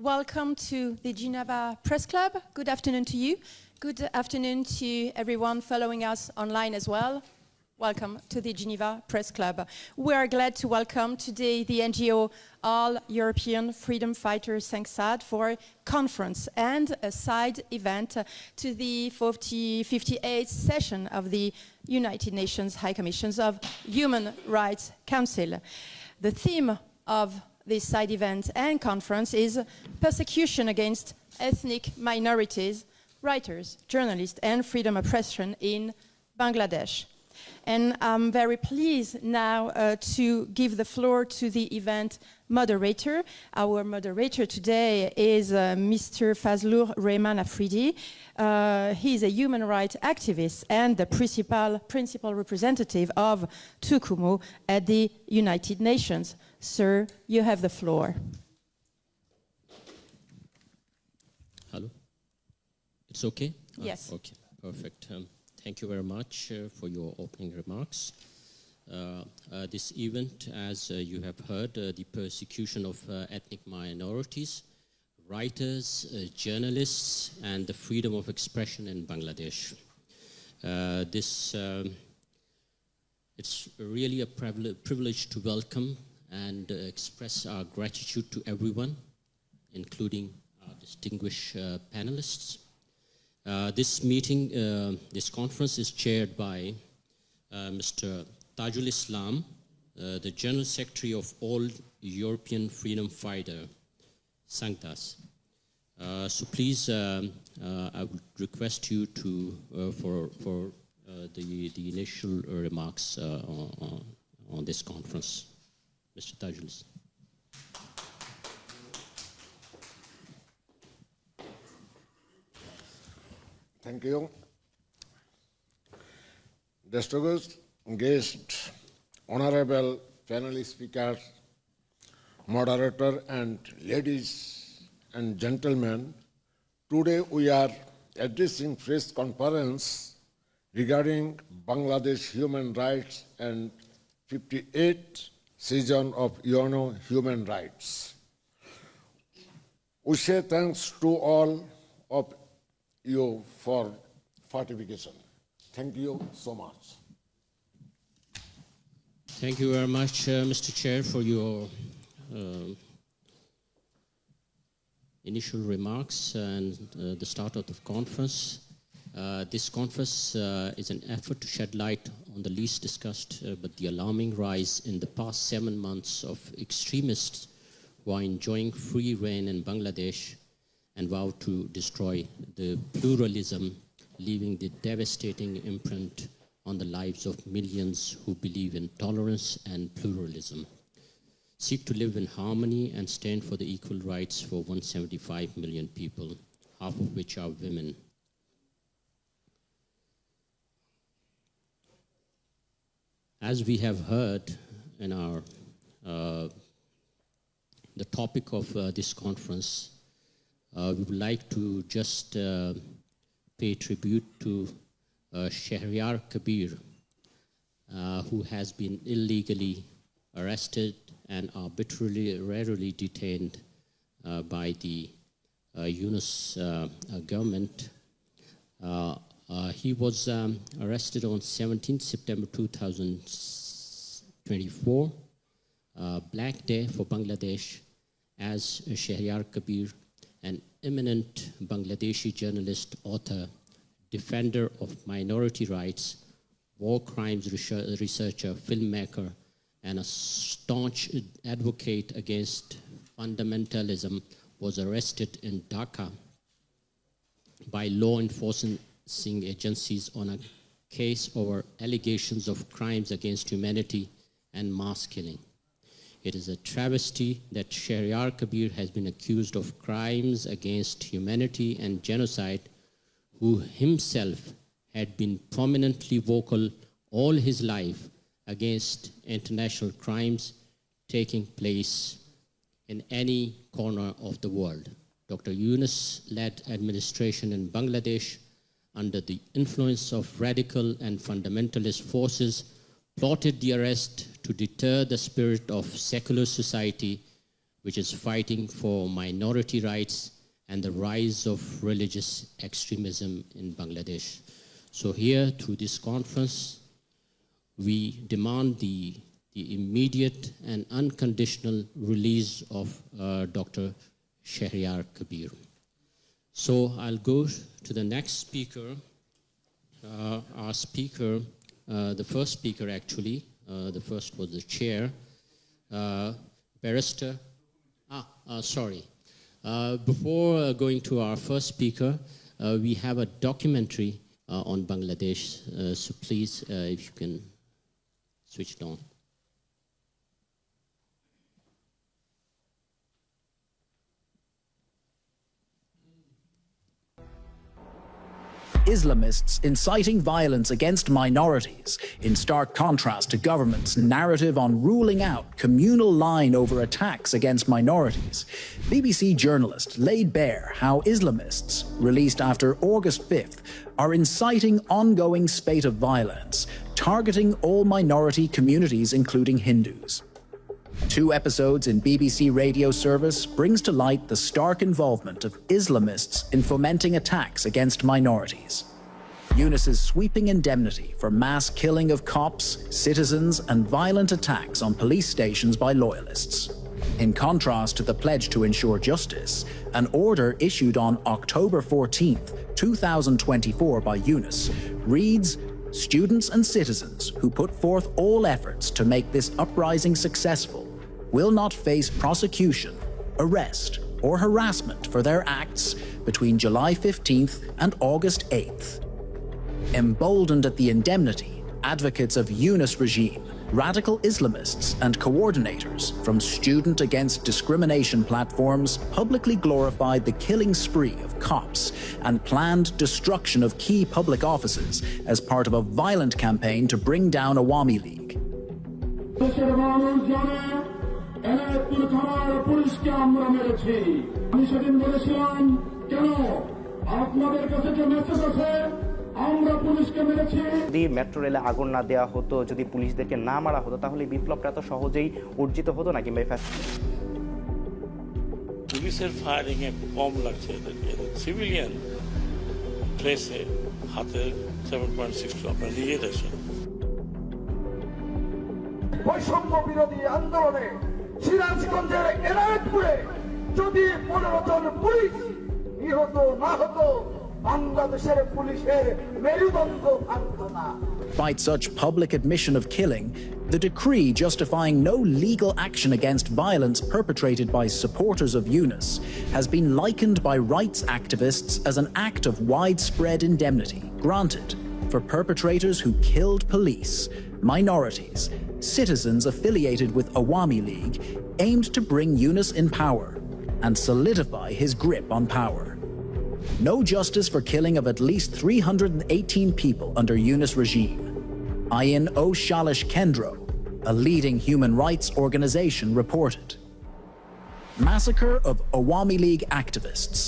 Welcome to the Geneva Press Club. Good afternoon to you. Good afternoon to everyone following us online as well. Welcome to the Geneva Press Club. We are glad to welcome today the NGO All European Freedom Fighters Sangsad for a conference and a side event to the 58th session of the United Nations High Commissions of Human Rights Council. The theme of this side event and conference is persecution against ethnic minorities, writers, journalists, and freedom oppression in Bangladesh. And I'm very pleased now to give the floor to the event moderator. Our moderator today is Mr. FAZLUR Rehman Afridi. He is a human rights activist and the principal representative of Tukumu at the United Nations. Sir, you have the floor. Hello? It's okay? Yes. Okay, perfect. Thank you very much for your opening remarks. This event, as you have heard, the persecution of ethnic minorities, writers, journalists, and the freedom of expression in Bangladesh. It's really a privilege to welcome and express our gratitude to everyone, including our distinguished panelists. This conference is chaired by Mr. Tajul Islam, the General Secretary of All European Freedom Fighter, Sangsad. So please, I would request you to for the initial remarks on this conference. Mr. Tajul Islam. Thank you. Distinguished guests, honorable panel speakers, moderator, and ladies and gentlemen, today we are addressing press conference regarding Bangladesh human rights and 58th season of UN Human Rights. We say thanks to all of you for participation. Thank you so much. Thank you very much, Mr. Chair, for your initial remarks and the start of the conference. This conference is an effort to shed light on the least discussed but the alarming rise in the past 7 months of extremists who are enjoying free reign in Bangladesh and vow to destroy the pluralism, leaving the devastating imprint on the lives of millions who believe in tolerance and pluralism, seek to live in harmony and stand for the equal rights for 175 million people, half of which are women. As we have heard in our the topic of this conference, we would like to just pay tribute to Shahryar Kabir, who has been illegally arrested and arbitrarily detained by the Yunus government. He was arrested on 17 September 2024, Black Day for Bangladesh, as Shahryar Kabir, an eminent Bangladeshi journalist, author, defender of minority rights, war crimes researcher, filmmaker, and a staunch advocate against fundamentalism, was arrested in Dhaka by law enforcement agencies on a case over allegations of crimes against humanity and mass killing. It is a travesty that Shahryar Kabir has been accused of crimes against humanity and genocide, who himself had been prominently vocal all his life against international crimes taking place in any corner of the world. Dr. Yunus-led administration in Bangladesh, under the influence of radical and fundamentalist forces, plotted the arrest to deter the spirit of secular society which is fighting for minority rights and the rise of religious extremism in Bangladesh. So here, through this conference, we demand the immediate and unconditional release of Dr. Shahryar Kabir. So I'll go to the next speaker. Our speaker, the first speaker actually, the first was the chair, Barister, before going to our first speaker, we have a documentary on Bangladesh, so please, if you can switch it on. Islamists inciting violence against minorities, in stark contrast to government's narrative on ruling out communal line over attacks against minorities. BBC journalist laid bare how Islamists, released after August 5th, are inciting ongoing spate of violence, targeting all minority communities, including Hindus. 2 episodes in BBC radio service brings to light the stark involvement of Islamists in fomenting attacks against minorities. Yunus's sweeping indemnity for mass killing of cops, citizens, and violent attacks on police stations by loyalists. In contrast to the pledge to ensure justice, an order issued on October 14th, 2024 by Yunus reads, "Students and citizens who put forth all efforts to make this uprising successful will not face prosecution, arrest, or harassment for their acts between July 15th and August 8th. Emboldened at the indemnity, advocates of Yunus regime, radical Islamists and coordinators from student against discrimination platforms publicly glorified the killing spree of cops and planned destruction of key public offices as part of a violent campaign to bring down Awami League." যদি metro রেলে আগুন না দেওয়া হতো, যদি পুলিশদেরকে না মারা হতো, তাহলে বিপ্লবটা এত সহজেই অর্জিত হতো না। কিংবা পুলিশের ফায়ারিং এ কম লাগছে, সিভিলিয়ান ড্রেসে হাতে 7.62 আপনারা নিয়ে দেখেন। বৈষম্য বিরোধী আন্দোলনে সিরাজগঞ্জের এনায়েতপুরে যদি 15 জন পুলিশ নিহত না হতো, বাংলাদেশের পুলিশের মেরুদণ্ড ভাঙত না। Despite such public admission of killing, the decree justifying no legal action against violence perpetrated by supporters of Yunus has been likened by rights activists as an act of widespread indemnity granted for perpetrators who killed police, minorities, citizens affiliated with Awami League, aimed to bring Yunus in power and solidify his grip on power. No justice for killing of at least 318 people under Yunus regime. Ayin O Shalish Kendro, a leading human rights organization, reported. Massacre of Awami League activists.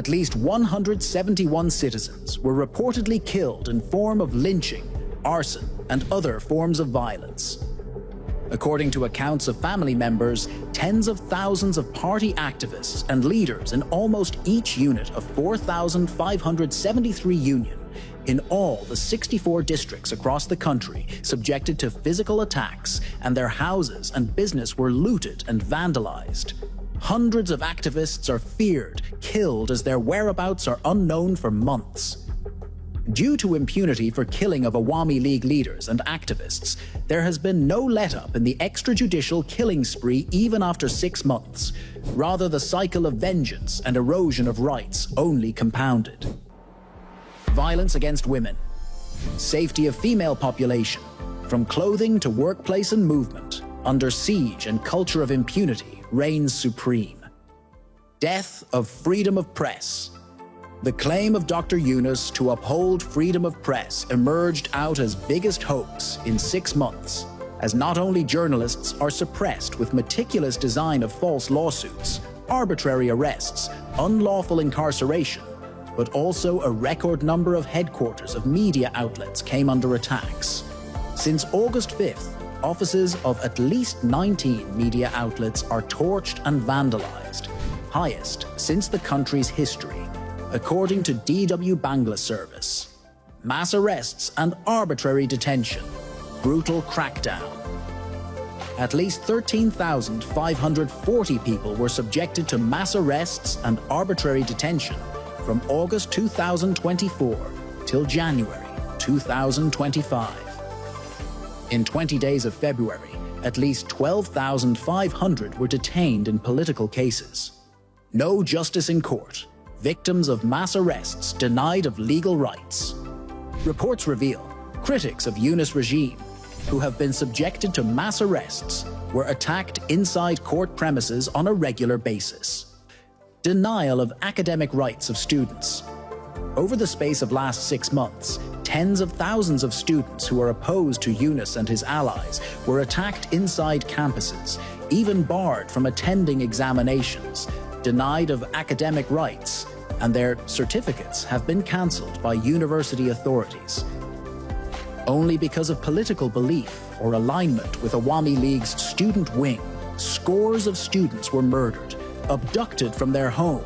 At least 171 citizens were reportedly killed in form of lynching, arson, and other forms of violence. According to accounts of family members, tens of thousands of party activists and leaders in almost each unit of 4,573 union in all the 64 districts across the country subjected to physical attacks, and their houses and business were looted and vandalized. Hundreds of activists are feared, killed as their whereabouts are unknown for months. Due to impunity for killing of Awami League leaders and activists, there has been no let-up in the extrajudicial killing spree even after 6 months. Rather, the cycle of vengeance and erosion of rights only compounded. Violence against women. Safety of female population, from clothing to workplace and movement, under siege and culture of impunity reigns supreme. Death of freedom of press. The claim of Dr. Yunus to uphold freedom of press emerged out as biggest hoax in 6 months, as not only journalists are suppressed with meticulous design of false lawsuits, arbitrary arrests, unlawful incarceration, but also a record number of headquarters of media outlets came under attacks. Since August 5th, offices of at least 19 media outlets are torched and vandalized, highest since the country's history, according to DW Bangla Service. Mass arrests and arbitrary detention, brutal crackdown. At least 13,540 people were subjected to mass arrests and arbitrary detention from August 2024 till January 2025. In 20 days of February, at least 12,500 were detained in political cases. No justice in court. Victims of mass arrests denied of legal rights. Reports reveal critics of Yunus regime who have been subjected to mass arrests were attacked inside court premises on a regular basis. Denial of academic rights of students. Over the space of last 6 months, tens of thousands of students who are opposed to Yunus and his allies were attacked inside campuses, even barred from attending examinations, denied of academic rights, and their certificates have been cancelled by university authorities. Only because of political belief or alignment with Awamilleauge's student wing, scores of students were murdered, abducted from their home,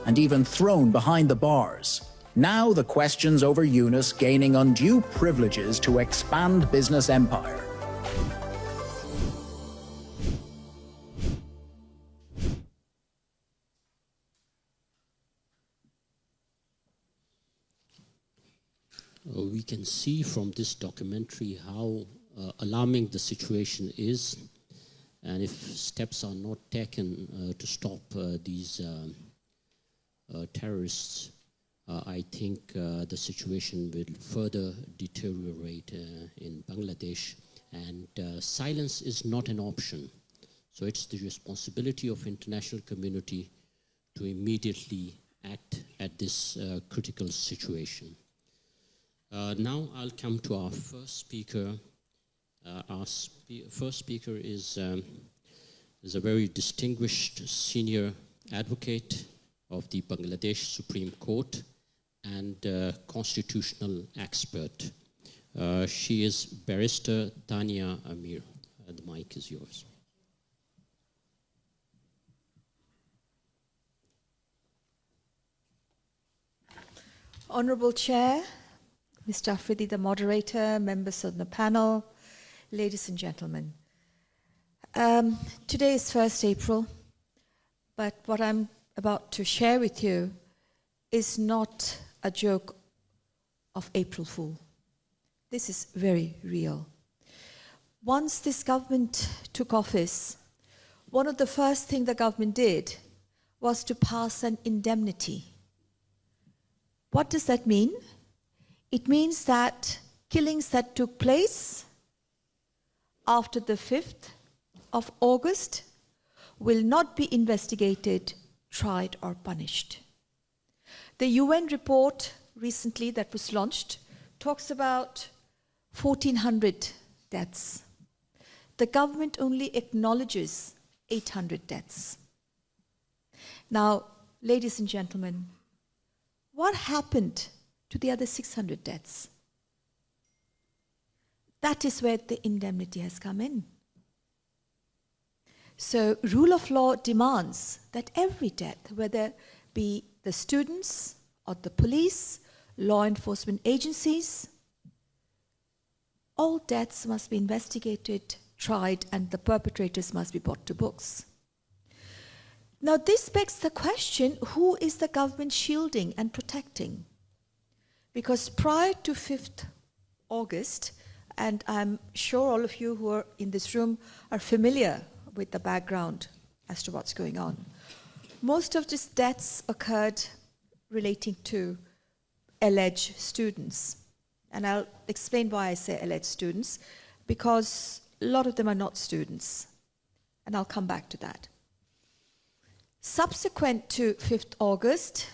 and even thrown behind the bars. Now the questions over Yunus gaining undue privileges to expand business empire. We can see from this documentary how alarming the situation is, and if steps are not taken to stop these terrorists, I think the situation will further deteriorate in Bangladesh, and silence is not an option. So it's the responsibility of international community to immediately act at this critical situation. Now I'll come to our first speaker. First speaker is a very distinguished senior advocate of the Bangladesh Supreme Court and constitutional expert. She is Barister Tania Amir. The mic is yours. Honorable Chair, Mr. Afridi, the moderator, members of the panel, ladies and gentlemen. Today is 1st April, but what I'm about to share with you is not a joke of April Fool. This is very real. Once this government took office, one of the first things the government did was to pass an indemnity. What does that mean? It means that killings that took place after the 5th of August will not be investigated, tried, or punished. The UN report recently that was launched talks about 1,400 deaths. The government only acknowledges 800 deaths. Now, ladies and gentlemen, what happened to the other 600 deaths? That is where the indemnity has come in. So rule of law demands that every death, whether be the students or the police, law enforcement agencies, all deaths must be investigated, tried, and the perpetrators must be brought to books. Now this begs the question, who is the government shielding and protecting? Because prior to 5th August, and I'm sure all of you who are in this room are familiar with the background as to what's going on. Most of these deaths occurred relating to alleged students. And I'll explain why I say alleged students, because a lot of them are not students. And I'll come back to that. Subsequent to 5th August,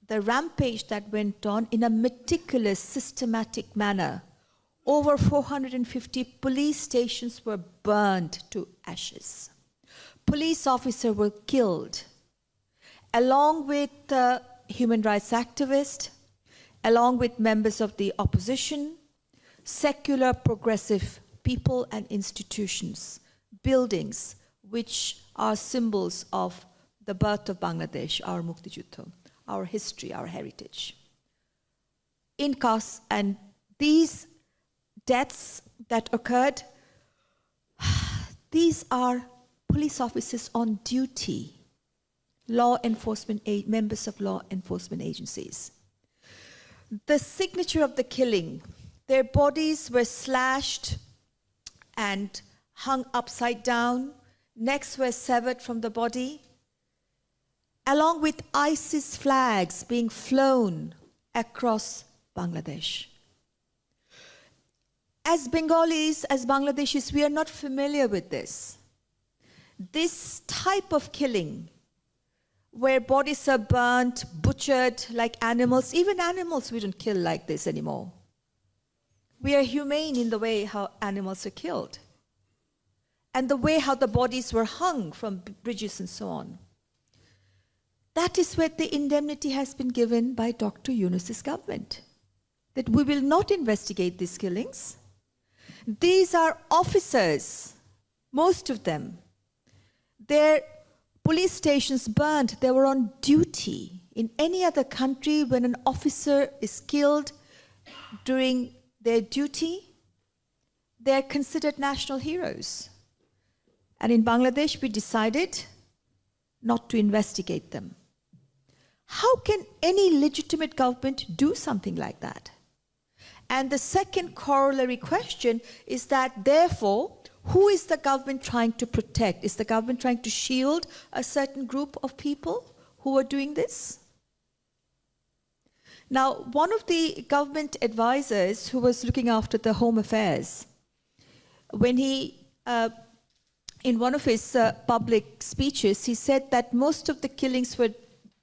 the rampage that went on in a meticulous, systematic manner, over 450 police stations were burned to ashes. Police officers were killed, along with human rights activists, along with members of the opposition, secular progressive people and institutions, buildings, which are symbols of the birth of Bangladesh, our Mukti Juddha, our history, our heritage. And these deaths that occurred, these are police officers on duty, members of law enforcement agencies. The signature of the killing, their bodies were slashed and hung upside down, necks were severed from the body, along with ISIS flags being flown across Bangladesh. As Bengalis, as Bangladeshis, we are not familiar with this. This type of killing, where bodies are burnt, butchered like animals, even animals we don't kill like this anymore. We are humane in the way how animals are killed, and the way how the bodies were hung from bridges and so on. That is where the indemnity has been given by Dr. Yunus's government, that we will not investigate these killings. These are officers, most of them. Their police stations burned, they were on duty. In any other country, when an officer is killed during their duty, they're considered national heroes. And in Bangladesh, we decided not to investigate them. How can any legitimate government do something like that? And the second corollary question is that, therefore, who is the government trying to protect? Is the government trying to shield a certain group of people who are doing this? Now, one of the government advisors who was looking after the home affairs, when he, in one of his public speeches, he said that most of the killings were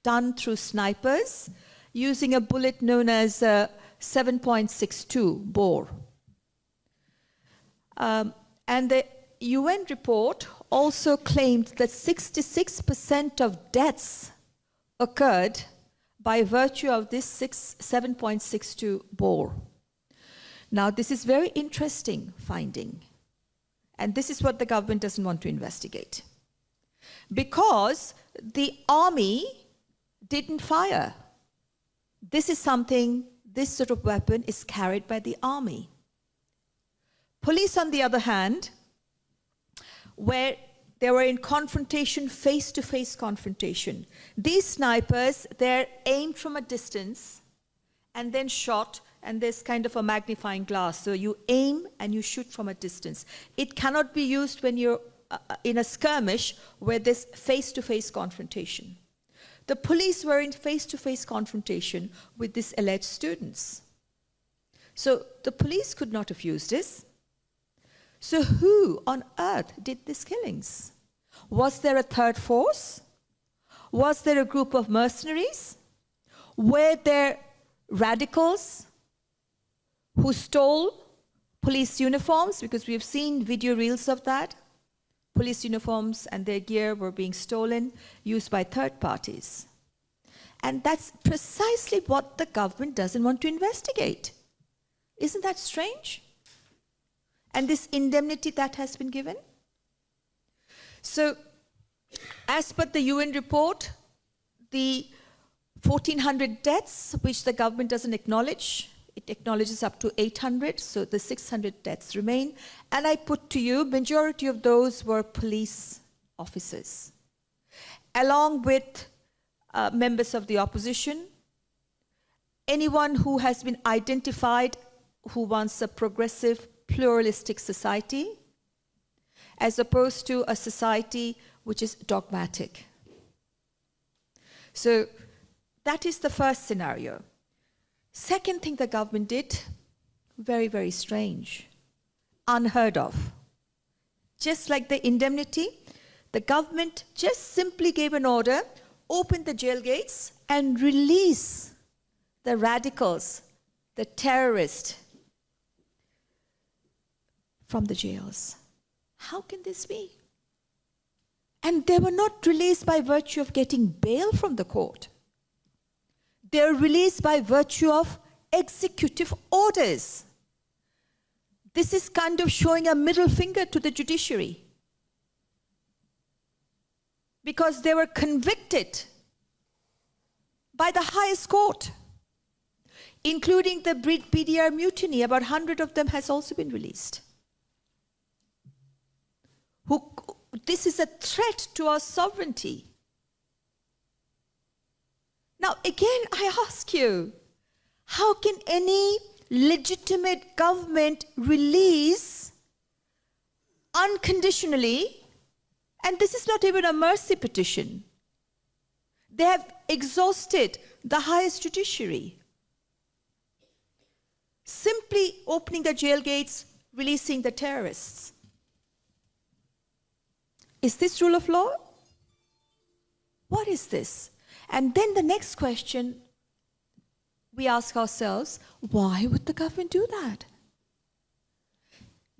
done through snipers using a bullet known as 7.62 bore. And the UN report also claimed that 66% of deaths occurred by virtue of this 7.62 bore. Now, this is very interesting finding. And this is what the government doesn't want to investigate. Because the army didn't fire. This is something, this sort of weapon is carried by the army. Police, on the other hand, where they were in confrontation, face-to-face confrontation. These snipers, they're aimed from a distance and then shot, and there's kind of a magnifying glass. So you aim and you shoot from a distance. It cannot be used when you're in a skirmish where there's face-to-face confrontation. The police were in face-to-face confrontation with these alleged students. So the police could not have used this. So who on earth did these killings? Was there a third force? Was there a group of mercenaries? Were there radicals who stole police uniforms? Because we have seen video reels of that. Police uniforms and their gear were being stolen, used by third parties. And that's precisely what the government doesn't want to investigate. Isn't that strange? And this indemnity that has been given? So, as per the UN report, the 1,400 deaths, which the government doesn't acknowledge, it acknowledges up to 800, so the 600 deaths remain. And I put to you, majority of those were police officers, along with members of the opposition, anyone who has been identified who wants a progressive, pluralistic society, as opposed to a society which is dogmatic. So that is the first scenario. Second thing the government did, very, very strange, unheard of. Just like the indemnity, the government just simply gave an order, open the jail gates and release the radicals, the terrorists from the jails. How can this be? And they were not released by virtue of getting bail from the court. They were released by virtue of executive orders. This is kind of showing a middle finger to the judiciary, because they were convicted by the highest court, including the BDR mutiny. About 100 of them has also been released. This is a threat to our sovereignty. Now, again, I ask you, how can any legitimate government release unconditionally? And this is not even a mercy petition. They have exhausted the highest judiciary. Simply opening the jail gates, releasing the terrorists. Is this rule of law? What is this? And then the next question we ask ourselves, why would the government do that?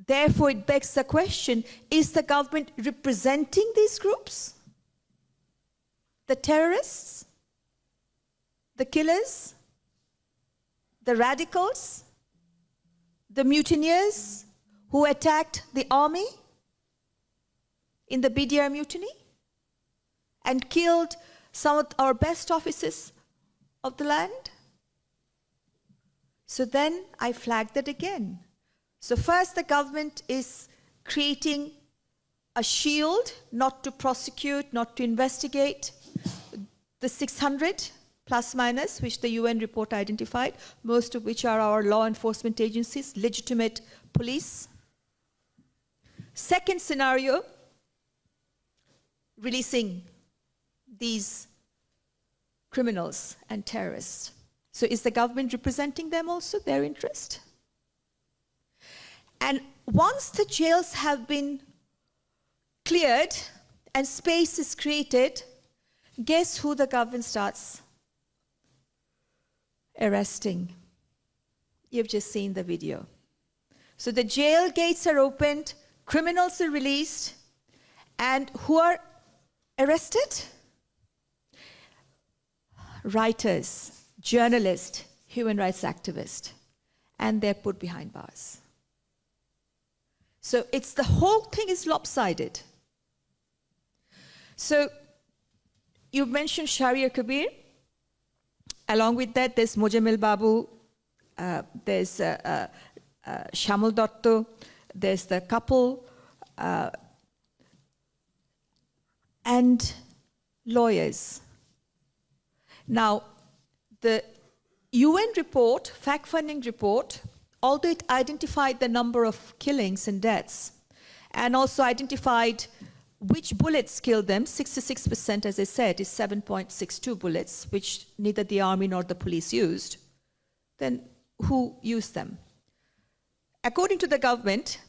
Therefore, it begs the question, is the government representing these groups? The terrorists? The killers? The radicals? The mutineers who attacked the army in the BDR mutiny and killed some of our best officers of the land? So then I flagged that again. So first, the government is creating a shield not to prosecute, not to investigate the 600 plus minus, which the UN report identified, most of which are our law enforcement agencies, legitimate police. Second scenario, releasing these criminals and terrorists. So is the government representing them also, their interest? And once the jails have been cleared and space is created, guess who the government starts arresting? You've just seen the video. So the jail gates are opened, criminals are released, and who are arrested? Writers, journalists, human rights activists, and they're put behind bars. So it's the whole thing is lopsided. So you mentioned Shahriar Kabir. Along with that, there's Mojamil Babu, there's Shamal Dotto, there's the couple, and lawyers. Now, the UN report, fact-finding report, although it identified the number of killings and deaths, and also identified which bullets killed them, 66%, as I said, is 7.62 bullets, which neither the army nor the police used, then who used them? According to the government,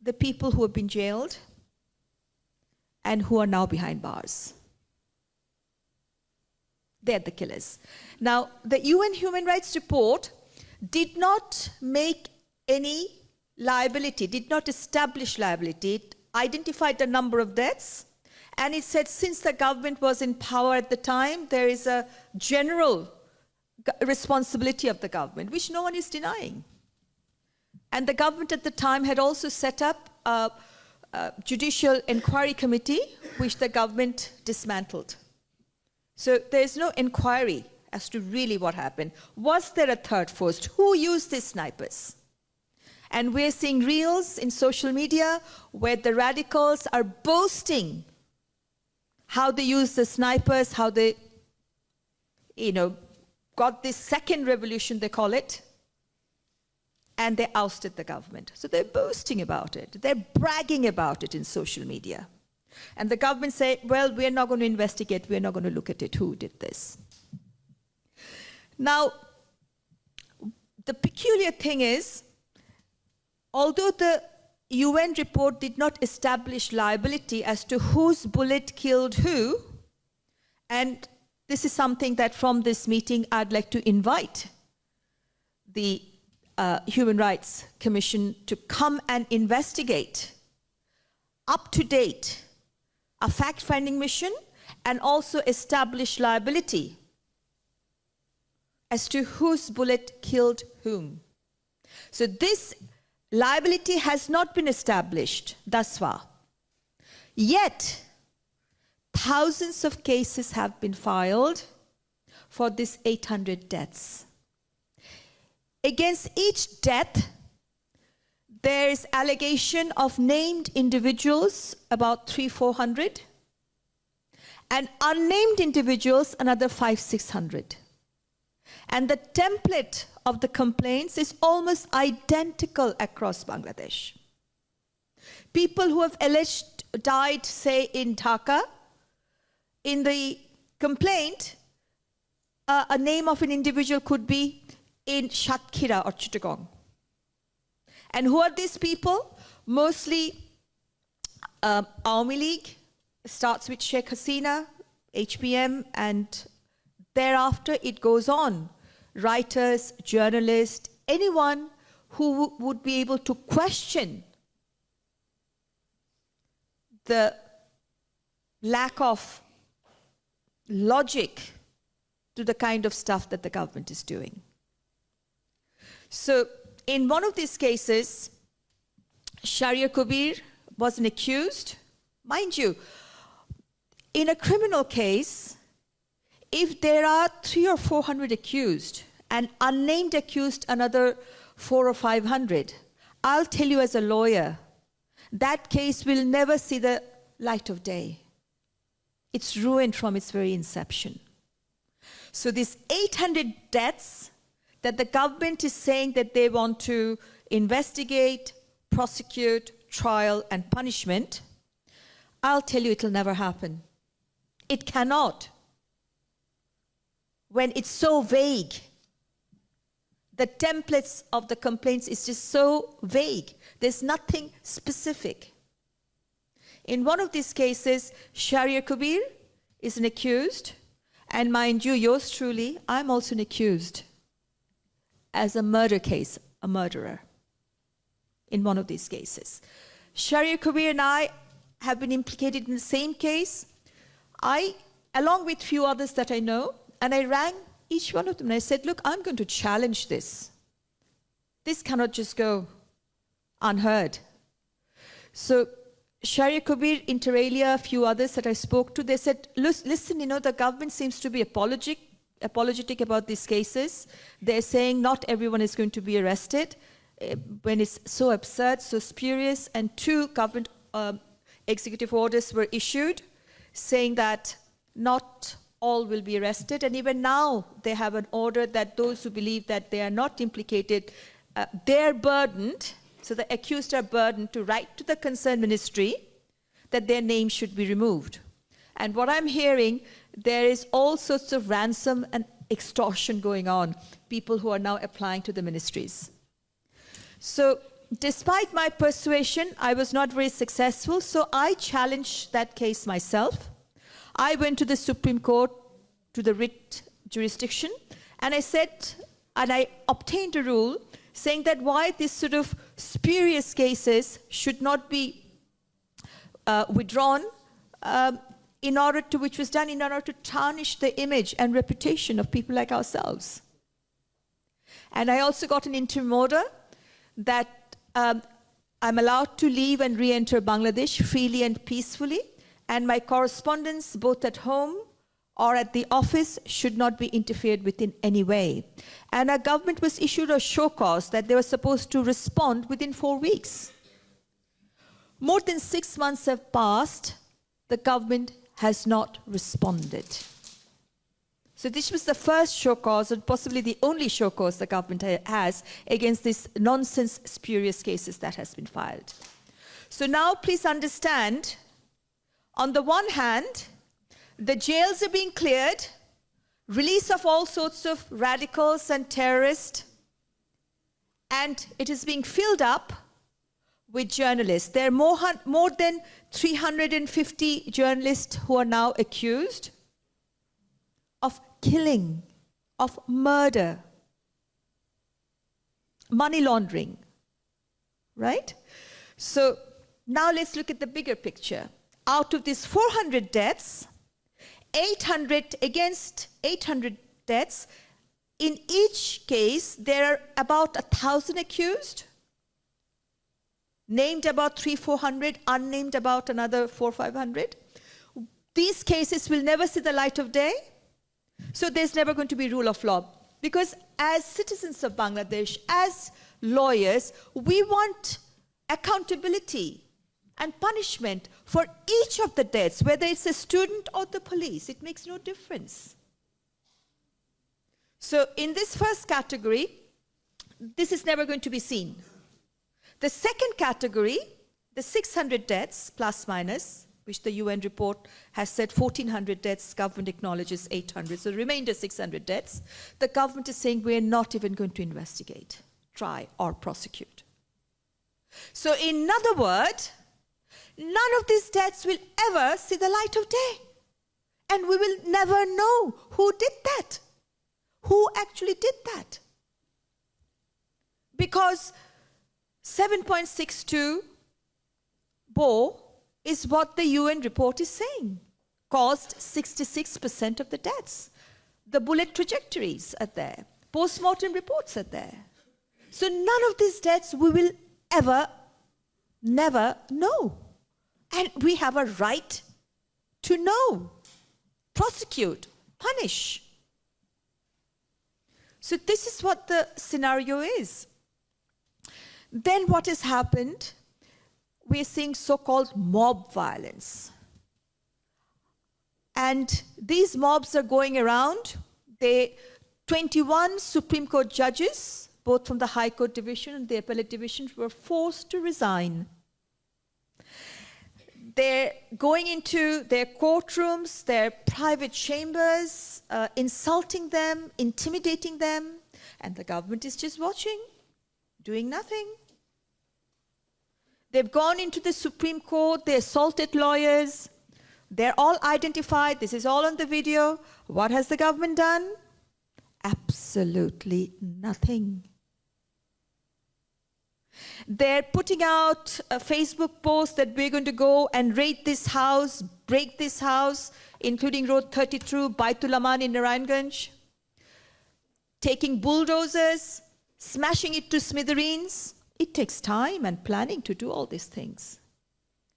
the people who have been jailed and who are now behind bars. They're the killers. Now, the UN Human Rights Report did not make any liability, did not establish liability. It identified the number of deaths, and it said since the government was in power at the time, there is a general responsibility of the government, which no one is denying. And the government at the time had also set up a judicial inquiry committee, which the government dismantled. So there's no inquiry as to really what happened. Was there a third force? Who used these snipers? And we're seeing reels in social media where the radicals are boasting how they used the snipers, how they, got this second revolution, they call it, and they ousted the government. So they're boasting about it. They're bragging about it in social media. And the government say, well, we're not going to investigate, we're not going to look at it, who did this. Now, the peculiar thing is, although the UN report did not establish liability as to whose bullet killed who, and this is something that from this meeting I'd like to invite the Human Rights Commission to come and investigate up to date a fact-finding mission and also establish liability as to whose bullet killed whom. So this liability has not been established thus far. Yet, thousands of cases have been filed for these 800 deaths. Against each death, there is allegation of named individuals, about 300-400, and unnamed individuals, another 500-600. And the template of the complaints is almost identical across Bangladesh. People who have alleged died, say, in Dhaka, in the complaint, a name of an individual could be in Shatkhira or Chittagong. And who are these people? Mostly Awamilleauge, starts with Sheikh Hasina, HPM, and thereafter it goes on. Writers, journalists, anyone who would be able to question the lack of logic to the kind of stuff that the government is doing. So in one of these cases, Sharia Kabir was an accused. Mind you, in a criminal case, if there are 300 or 400 accused and unnamed accused another 400 or 500, I'll tell you as a lawyer, that case will never see the light of day. It's ruined from its very inception. So these 800 deaths that the government is saying that they want to investigate, prosecute, trial, and punishment, I'll tell you it'll never happen. It cannot. When it's so vague, the templates of the complaints is just so vague. There's nothing specific. In one of these cases, Sharia Kabir is an accused, and mind you, yours truly, I'm also an accused as a murder case, a murderer in one of these cases. Sharia Kabir and I have been implicated in the same case. I, along with few others that I know, and I rang each one of them and I said, look, I'm going to challenge this. This cannot just go unheard. So Sharia Kabir, inter alia, a few others that I spoke to, they said, listen, the government seems to be apologetic about these cases. They're saying not everyone is going to be arrested when it's so absurd, so spurious, and 2 government executive orders were issued saying that not all will be arrested, and even now they have an order that those who believe that they are not implicated, they're burdened, so the accused are burdened to write to the concerned ministry that their name should be removed. And what I'm hearing, there is all sorts of ransom and extortion going on, people who are now applying to the ministries. So despite my persuasion, I was not very successful, so I challenged that case myself. I went to the Supreme Court, to the writ jurisdiction, and I said, and I obtained a rule saying that why this sort of spurious cases should not be withdrawn, which was done in order to tarnish the image and reputation of people like ourselves. And I also got an interim order that I'm allowed to leave and re-enter Bangladesh freely and peacefully, and my correspondence, both at home or at the office, should not be interfered with in any way. And our government was issued a show cause that they were supposed to respond within 4 weeks. More than 6 months have passed, the government has not responded. So this was the first show cause, and possibly the only show cause the government has against these nonsense, spurious cases that has been filed. So now please understand, on the one hand, the jails are being cleared, release of all sorts of radicals and terrorists, and it is being filled up with journalists. There are more than 350 journalists who are now accused of killing, of murder, money laundering, right? So now let's look at the bigger picture. Out of these 400 deaths, 800 against 800 deaths, in each case there are about 1,000 accused, named about 300-400, unnamed about another 400-500. These cases will never see the light of day, so there's never going to be rule of law. Because as citizens of Bangladesh, as lawyers, we want accountability and punishment for each of the deaths, whether it's a student or the police. It makes no difference. So in this first category, this is never going to be seen. The second category, the 600 deaths, plus minus, which the UN report has said 1,400 deaths, government acknowledges 800, so the remainder 600 deaths. The government is saying we're not even going to investigate, try, or prosecute. So in other words, none of these deaths will ever see the light of day. And we will never know who did that, who actually did that. Because 7.62 Bo is what the UN report is saying, caused 66% of the deaths. The bullet trajectories are there. Post-mortem reports are there. So none of these deaths we will ever, never know. And we have a right to know, prosecute, punish. So this is what the scenario is. Then what has happened? We're seeing so-called mob violence. And these mobs are going around. 21 Supreme Court judges, both from the High Court Division and the Appellate Division, were forced to resign. They're going into their courtrooms, their private chambers, insulting them, intimidating them, and the government is just watching, doing nothing. They've gone into the Supreme Court, they assaulted lawyers, they're all identified, this is all on the video. What has the government done? Absolutely nothing. They're putting out a Facebook post that we're going to go and raid this house, break this house, including Road 32, Baitul Aman in Narayanganj, taking bulldozers, smashing it to smithereens. It takes time and planning to do all these things.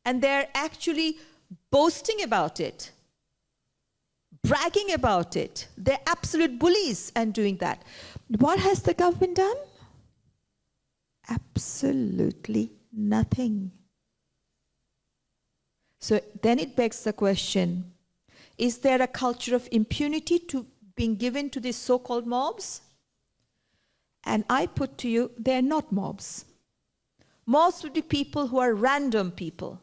And they're actually boasting about it, bragging about it. They're absolute bullies and doing that. What has the government done? Absolutely nothing. So then it begs the question, is there a culture of impunity being given to these so-called mobs? And I put to you, they're not mobs. Mobs would be people who are random people.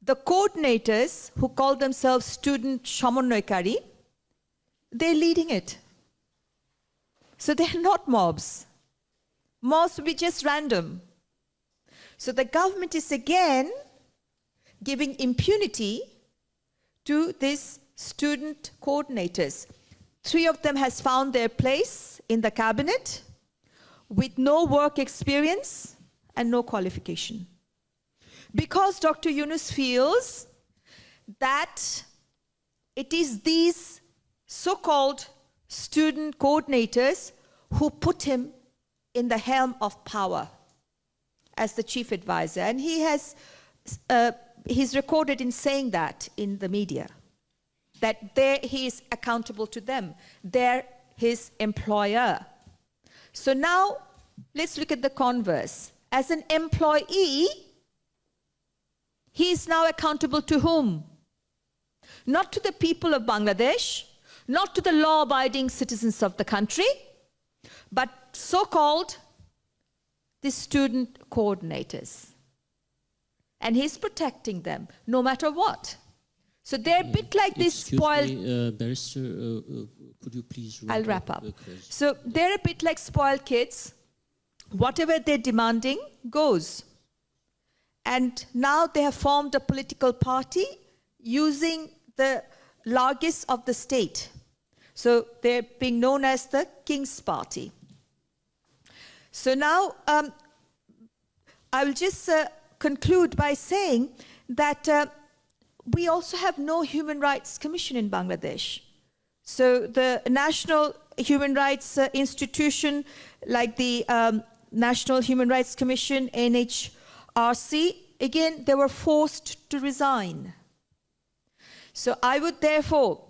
The coordinators, who call themselves student Samonnoykari, they're leading it. So they're not mobs. Mobs would be just random. So the government is again giving impunity to these student coordinators. 3 of them has found their place in the cabinet with no work experience and no qualification. Because Dr. Yunus feels that it is these so-called student coordinators who put him in the helm of power as the chief advisor. And he's recorded in saying that in the media, that he is accountable to them. They're his employer. So now let's look at the converse. As an employee, he is now accountable to whom? Not to the people of Bangladesh, not to the law-abiding citizens of the country, but so-called the student coordinators. And he's protecting them, no matter what. So they're a bit like this spoiled... Barrister, could you please wrap I'll wrap up. Because So they're a bit like spoiled kids. Whatever they're demanding goes. And now they have formed a political party using the largesse of the state. So they're being known as the King's Party. So now I will just conclude by saying that we also have no human rights commission in Bangladesh. So the national human rights institution, like the National Human Rights Commission, NHRC, RC, again, they were forced to resign. So I would therefore,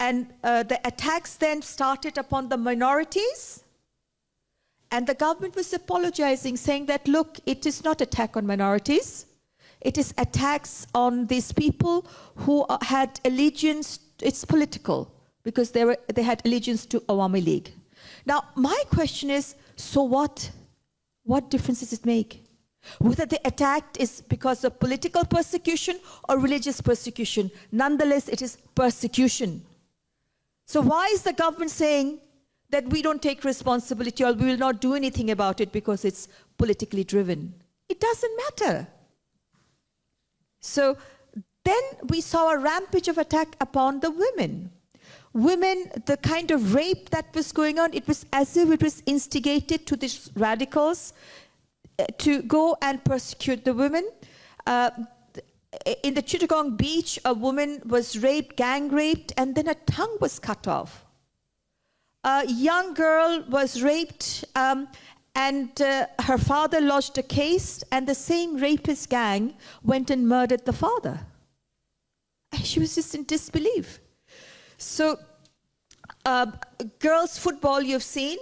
and the attacks then started upon the minorities, and the government was apologizing, saying that, look, it is not attack on minorities. It is attacks on these people who had allegiance, it's political, because they had allegiance to Awamilleauge. Now, my question is, so what? What difference does it make? Whether the attack is because of political persecution or religious persecution, nonetheless, it is persecution. So why is the government saying that we don't take responsibility or we will not do anything about it because it's politically driven? It doesn't matter. So then we saw a rampage of attack upon the women. Women, the kind of rape that was going on, it was as if it was instigated to these radicals to go and persecute the women. In the Chittagong beach, a woman was raped, gang raped, and then her tongue was cut off. A young girl was raped, and her father lodged a case, and the same rapist gang went and murdered the father. And she was just in disbelief. So, girls' football, you've seen,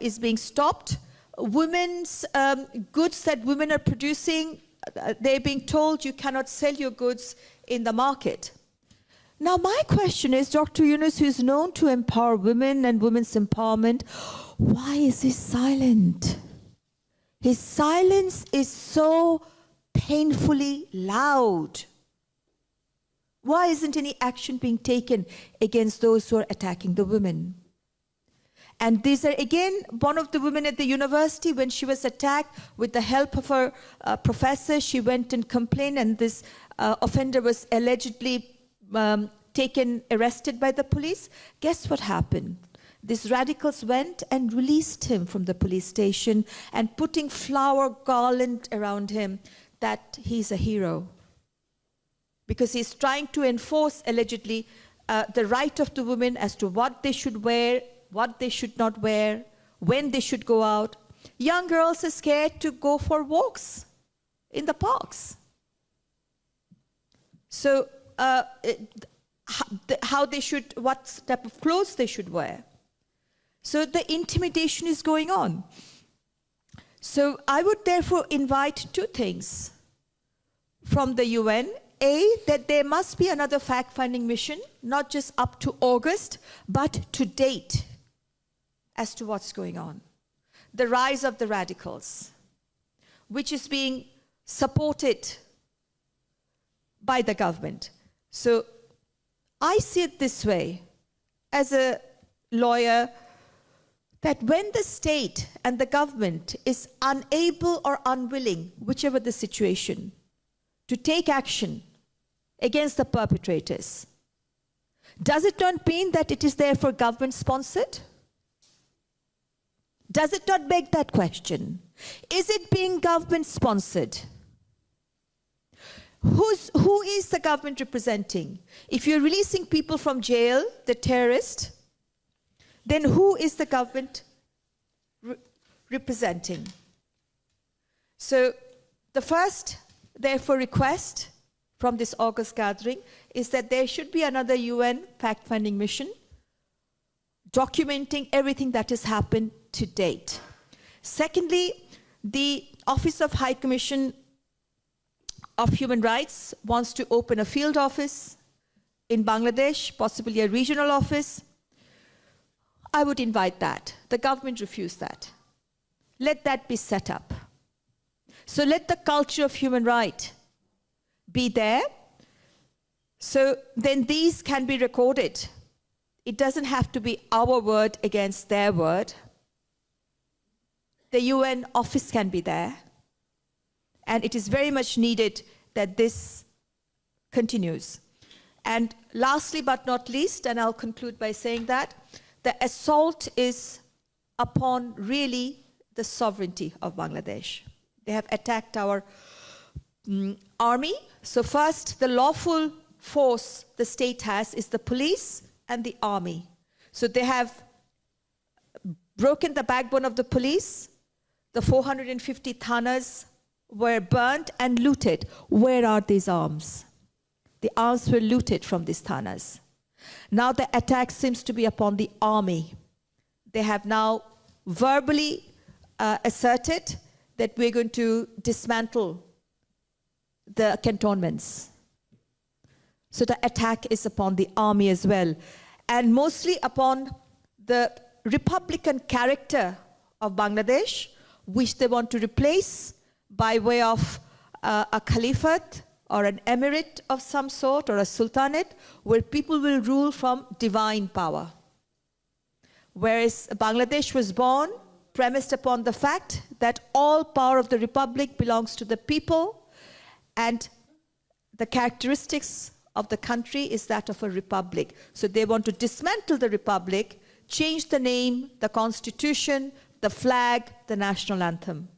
is being stopped. Women's goods that women are producing, they're being told you cannot sell your goods in the market. Now, my question is, Dr. Yunus, who is known to empower women and women's empowerment, why is he silent? His silence is so painfully loud. Why isn't any action being taken against those who are attacking the women? And these are, again, one of the women at the university, when she was attacked, with the help of her professor, she went and complained, and this offender was allegedly arrested by the police. Guess what happened? These radicals went and released him from the police station and putting flower garland around him that he's a hero. Because he's trying to enforce, allegedly, the right of the women as to what they should wear, what they should not wear, when they should go out. Young girls are scared to go for walks in the parks. So how they should, what type of clothes they should wear. So the intimidation is going on. So I would therefore invite two things from the UN. A, that there must be another fact-finding mission, not just up to August, but to date as to what's going on. The rise of the radicals, which is being supported by the government. So I see it this way, as a lawyer, that when the state and the government is unable or unwilling, whichever the situation, to take action against the perpetrators, does it not mean that it is therefore government-sponsored? Does it not beg that question? Is it being government-sponsored? Who is the government representing? If you're releasing people from jail, the terrorists, then who is the government representing? So the first, therefore, request from this August gathering is that there should be another UN fact-finding mission documenting everything that has happened to date. Secondly, the Office of High Commission of Human Rights wants to open a field office in Bangladesh, possibly a regional office. I would invite that. The government refused that. Let that be set up. So let the culture of human rights be there. So then these can be recorded. It doesn't have to be our word against their word. The UN office can be there. And it is very much needed that this continues. And lastly but not least, and I'll conclude by saying that, the assault is upon really the sovereignty of Bangladesh. They have attacked our army. So first, the lawful force the state has is the police and the army. So they have broken the backbone of the police, the 450 thanas were burnt and looted. Where are these arms? The arms were looted from these thanas. Now the attack seems to be upon the army. They have now verbally asserted that we're going to dismantle the cantonments. So the attack is upon the army as well, and mostly upon the republican character of Bangladesh, which they want to replace by way of a caliphate or an emirate of some sort, or a sultanate, where people will rule from divine power. Whereas Bangladesh was born premised upon the fact that all power of the republic belongs to the people, and the characteristics of the country is that of a republic. So they want to dismantle the republic, change the name, the constitution, the flag, the national anthem.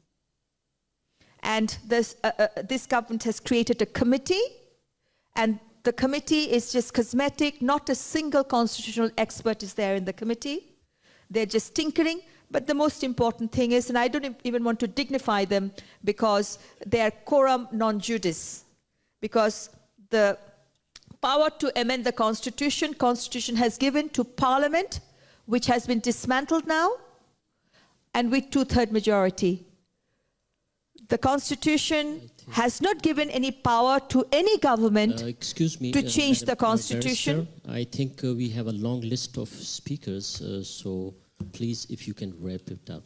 And this government has created a committee, and the committee is just cosmetic. Not a single constitutional expert is there in the committee. They're just tinkering. But the most important thing is, and I don't even want to dignify them, because they are quorum non judice. Because the power to amend the constitution has given to parliament, which has been dismantled now, and with 2/3 majority. The constitution has not given any power to any government excuse me, to change Madam the constitution. Barrister, I think we have a long list of speakers, so please, if you can wrap it up.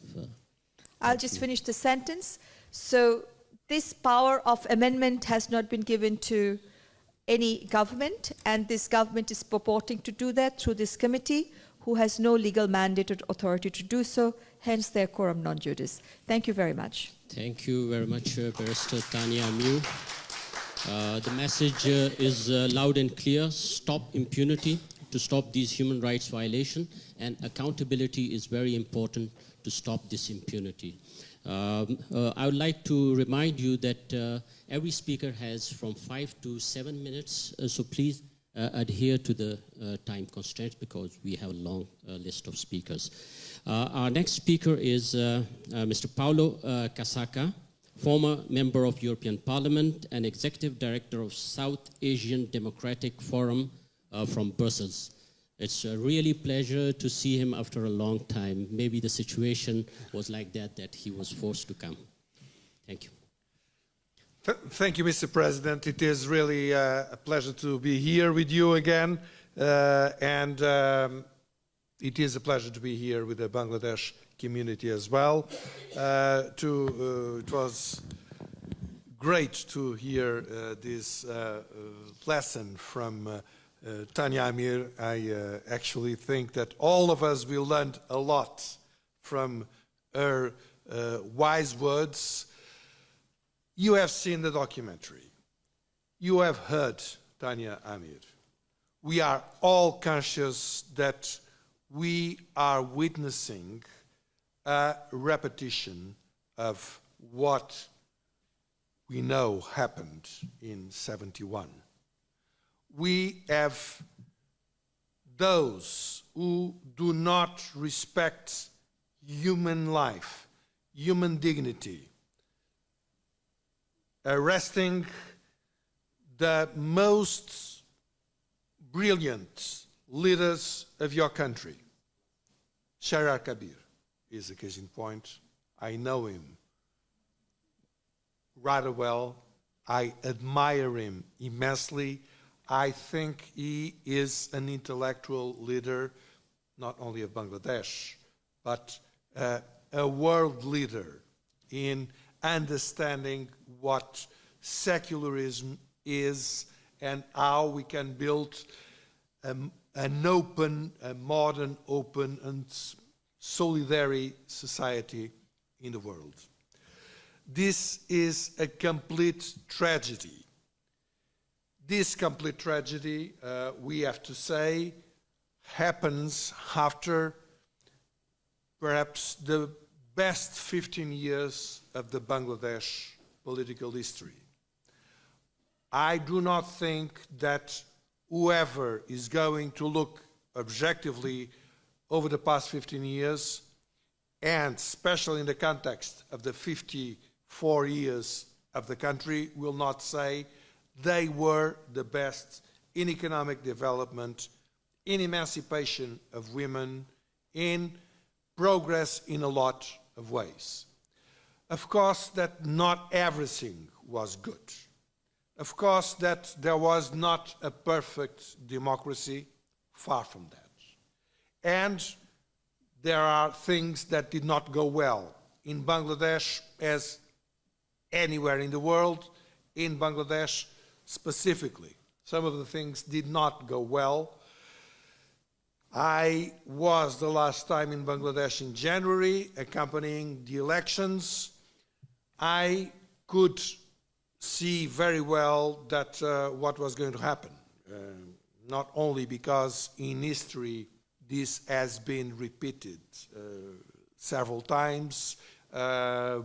I'll just finish the sentence. So this power of amendment has not been given to any government, and this government is purporting to do that through this committee, who has no legal mandate or authority to do so, hence their quorum non judice. Thank you very much. Thank you very much, Barister Tania Amir. The message is loud and clear: stop impunity, to stop these human rights violations, and accountability is very important to stop this impunity. I would like to remind you that every speaker has from 5 to 7 minutes, so please adhere to the time constraints, because we have a long list of speakers. Our next speaker is Mr. Paulo Casaca, former member of European Parliament and Executive Director of South Asian Democratic Forum from Brussels. It's a really pleasure to see him after a long time. Maybe the situation was like that he was forced to come. Thank you. Thank you, Mr. President. It is really a pleasure to be here with you again. It is a pleasure to be here with the Bangladesh community as well. It was great to hear this lesson from Tania Amir. I actually think that all of us will learn a lot from her wise words. You have seen the documentary. You have heard Tania Amir. We are all conscious that we are witnessing a repetition of what we know happened in '71. We have those who do not respect human life, human dignity, arresting the most brilliant leaders of your country. Shahryar Kabir is a case in point. I know him rather well. I admire him immensely. I think he is an intellectual leader, not only of Bangladesh, but a world leader in understanding what secularism is and how we can build an open, a modern, open and solidary society in the world. This is a complete tragedy. This complete tragedy, we have to say, happens after perhaps the best 15 years of the Bangladesh political history. I do not think that whoever is going to look objectively over the past 15 years, and especially in the context of the 54 years of the country will not say they were the best in economic development, in emancipation of women, in progress in a lot of ways. Of course, that not everything was good. Of course, that there was not a perfect democracy, far from that. And there are things that did not go well in Bangladesh, as anywhere in the world, in Bangladesh specifically. Some of the things did not go well. I was the last time in Bangladesh in January, accompanying the elections. I could see very well that what was going to happen, not only because in history this has been repeated several times,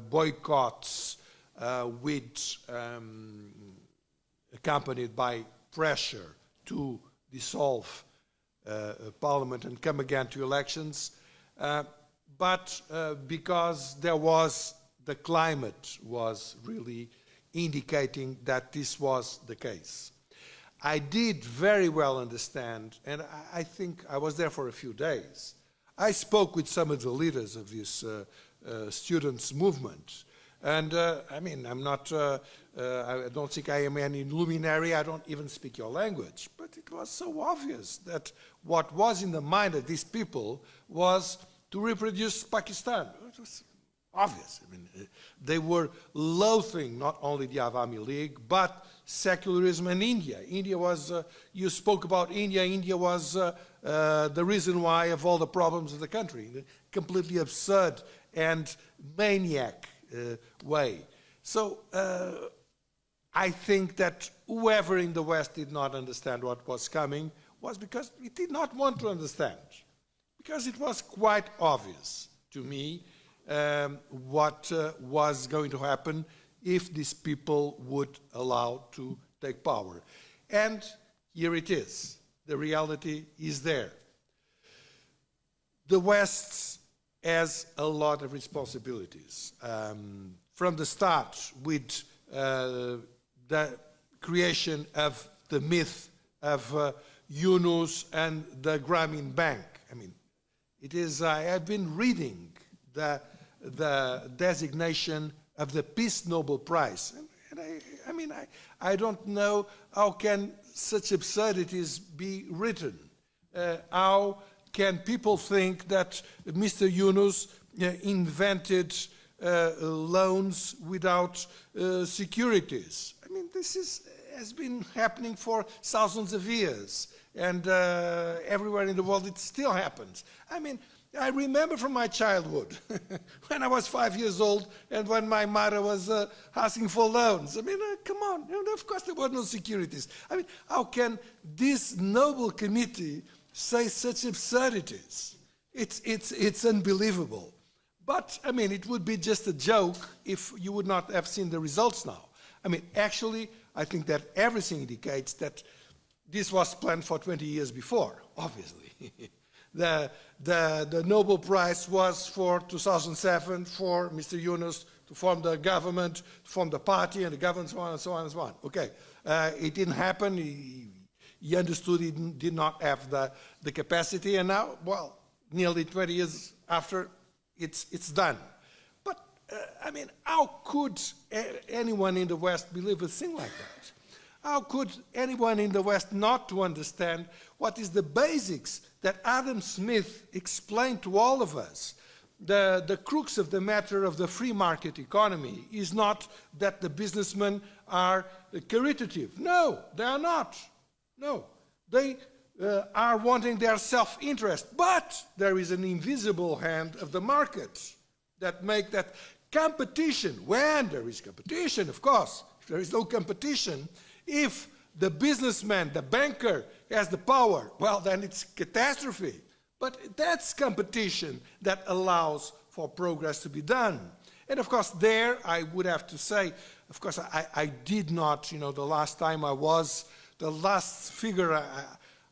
boycotts accompanied by pressure to dissolve parliament and come again to elections, but because the climate was really indicating that this was the case. I did very well understand, and I think I was there for a few days. I spoke with some of the leaders of this students' movement. And I mean, I don't think I am any luminary, I don't even speak your language. But it was so obvious that what was in the mind of these people was to reproduce Pakistan. It was obvious. I mean, they were loathing not only the Awamilleauge, but secularism and India. India was, you spoke about India, India was the reason why of all the problems of the country, the completely absurd and maniac way. So I think that whoever in the West did not understand what was coming was because it did not want to understand, because it was quite obvious to me what was going to happen if these people would allow to take power. And here it is. The reality is there. The West has a lot of responsibilities. From the start with the creation of the myth of Yunus and the Grameen Bank. I mean, it is, I have been reading the designation of the Peace Nobel Prize. And I don't know how can such absurdities be written. How can people think that Mr. Yunus invented loans without securities? I mean, this has been happening for thousands of years, and everywhere in the world it still happens. I mean, I remember from my childhood, when I was 5 years old, and when my mother was asking for loans. I mean, come on, of course there were no securities. I mean, how can this noble committee say such absurdities? It's unbelievable. But, I mean, it would be just a joke if you would not have seen the results now. I mean, actually, I think that everything indicates that this was planned for 20 years before, obviously. The Nobel Prize was for 2007 for Mr. Yunus to form the government, to form the party and the government, so on and so on and so on. Okay, it didn't happen. He understood he did not have the capacity, and now, well, nearly 20 years after, it's done. But, I mean, how could anyone in the West believe a thing like that? How could anyone in the West not to understand what is the basics that Adam Smith explained to all of us? The crux of the matter of the free market economy is not that the businessmen are caritative. No, they are not. No, they are wanting their self-interest. But there is an invisible hand of the market that make that competition, when there is competition, of course, if there is no competition, if the businessman, the banker, has the power, well, then it's catastrophe. But that's competition that allows for progress to be done. And of course, there, I would have to say, of course, I did not, the last time I was, the last figure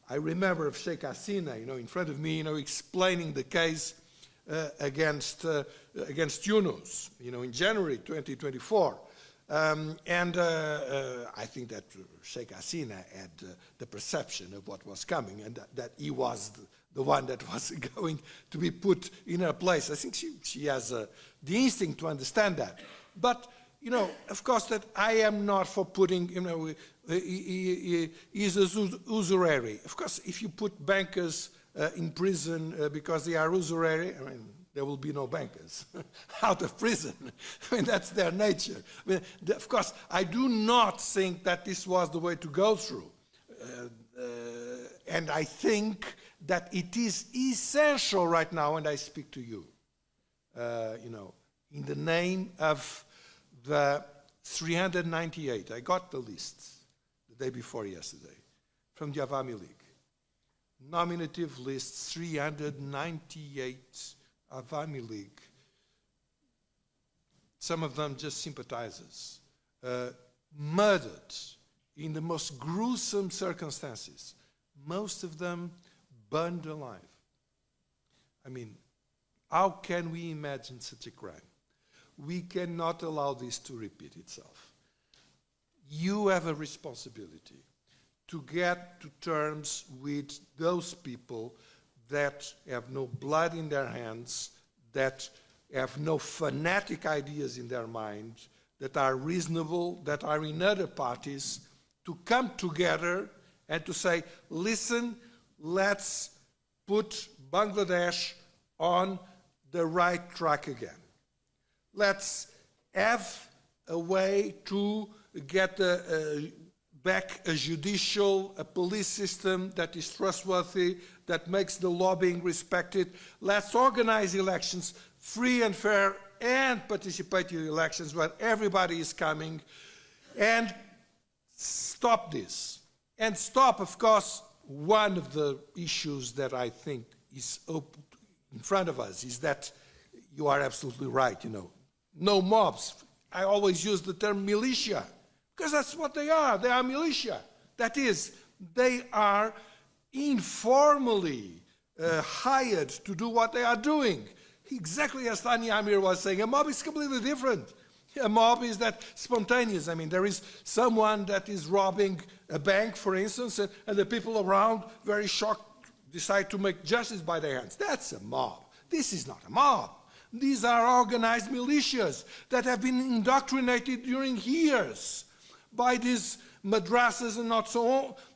I remember of Sheikh Hasina, in front of me, explaining the case against Yunus, in January 2024. I think that Sheikh Hasina had the perception of what was coming, and that he was the one that was going to be put in her place. I think she has the instinct to understand that. But, you know, of course, that I am not for putting, you know, is usury. Of course, if you put bankers in prison because they are usury, I mean, there will be no bankers out of prison. I mean, that's their nature. I mean, of course, I do not think that this was the way to go through. And I think that it is essential right now, when I speak to you, you know, in the name of the 398, I got the lists the day before yesterday, from the Awamilleauge. Nominative lists, 398 Awamilleauge, some of them just sympathizers, murdered in the most gruesome circumstances, most of them burned alive. I mean, how can we imagine such a crime? We cannot allow this to repeat itself. You have a responsibility to get to terms with those people that have no blood in their hands, that have no fanatic ideas in their mind, that are reasonable, that are in other parties, to come together and to say, listen, let's put Bangladesh on the right track again. Let's have a way to get back a judicial, a police system that is trustworthy, that makes the lobbying respected. Let's organize elections, free and fair and participatory elections where everybody is coming, and stop this. And stop, of course, one of the issues that I think is open in front of us is that you are absolutely right, you know. No mobs. I always use the term militia, because that's what they are. They are militia. That is, they are informally hired to do what they are doing. Exactly as Tania Amir was saying, a mob is completely different. A mob is that spontaneous. I mean, there is someone that is robbing a bank, for instance, and the people around, very shocked, decide to make justice by their hands. That's a mob. This is not a mob. These are organized militias that have been indoctrinated during years by these madrasas, and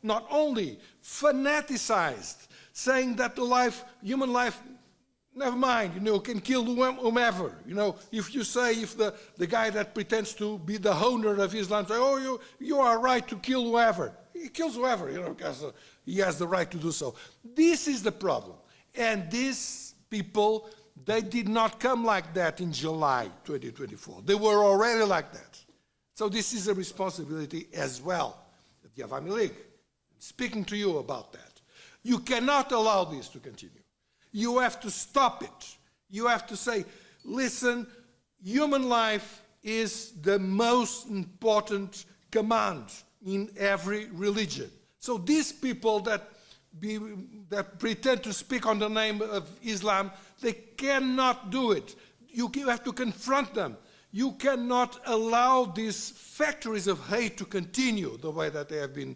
not only fanaticized, saying that human life, never mind, you know, can kill whomever. You know, if you say, if the guy that pretends to be the owner of Islam say, oh, you are right to kill whoever. He kills whoever, you know, because he has the right to do so. This is the problem. And these people, they did not come like that in July 2024. They were already like that. So this is a responsibility as well of the Awamilleauge. I'm speaking to you about that. You cannot allow this to continue. You have to stop it. You have to say, listen, human life is the most important command in every religion. So these people that pretend to speak on the name of Islam, they cannot do it. You have to confront them. You cannot allow these factories of hate to continue the way that they have been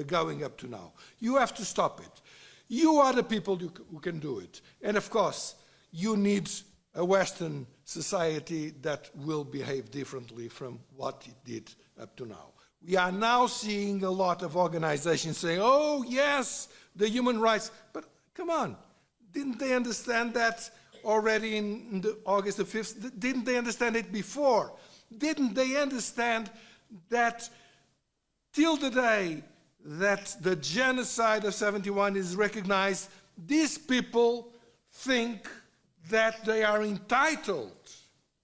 going up to now. You have to stop it. You are the people who can do it. And of course, you need a Western society that will behave differently from what it did up to now. We are now seeing a lot of organizations saying, oh, yes, the human rights. But come on, didn't they understand that already in August the 5th? Didn't they understand it before? Didn't they understand that till the day that the genocide of 71 is recognized, these people think that they are entitled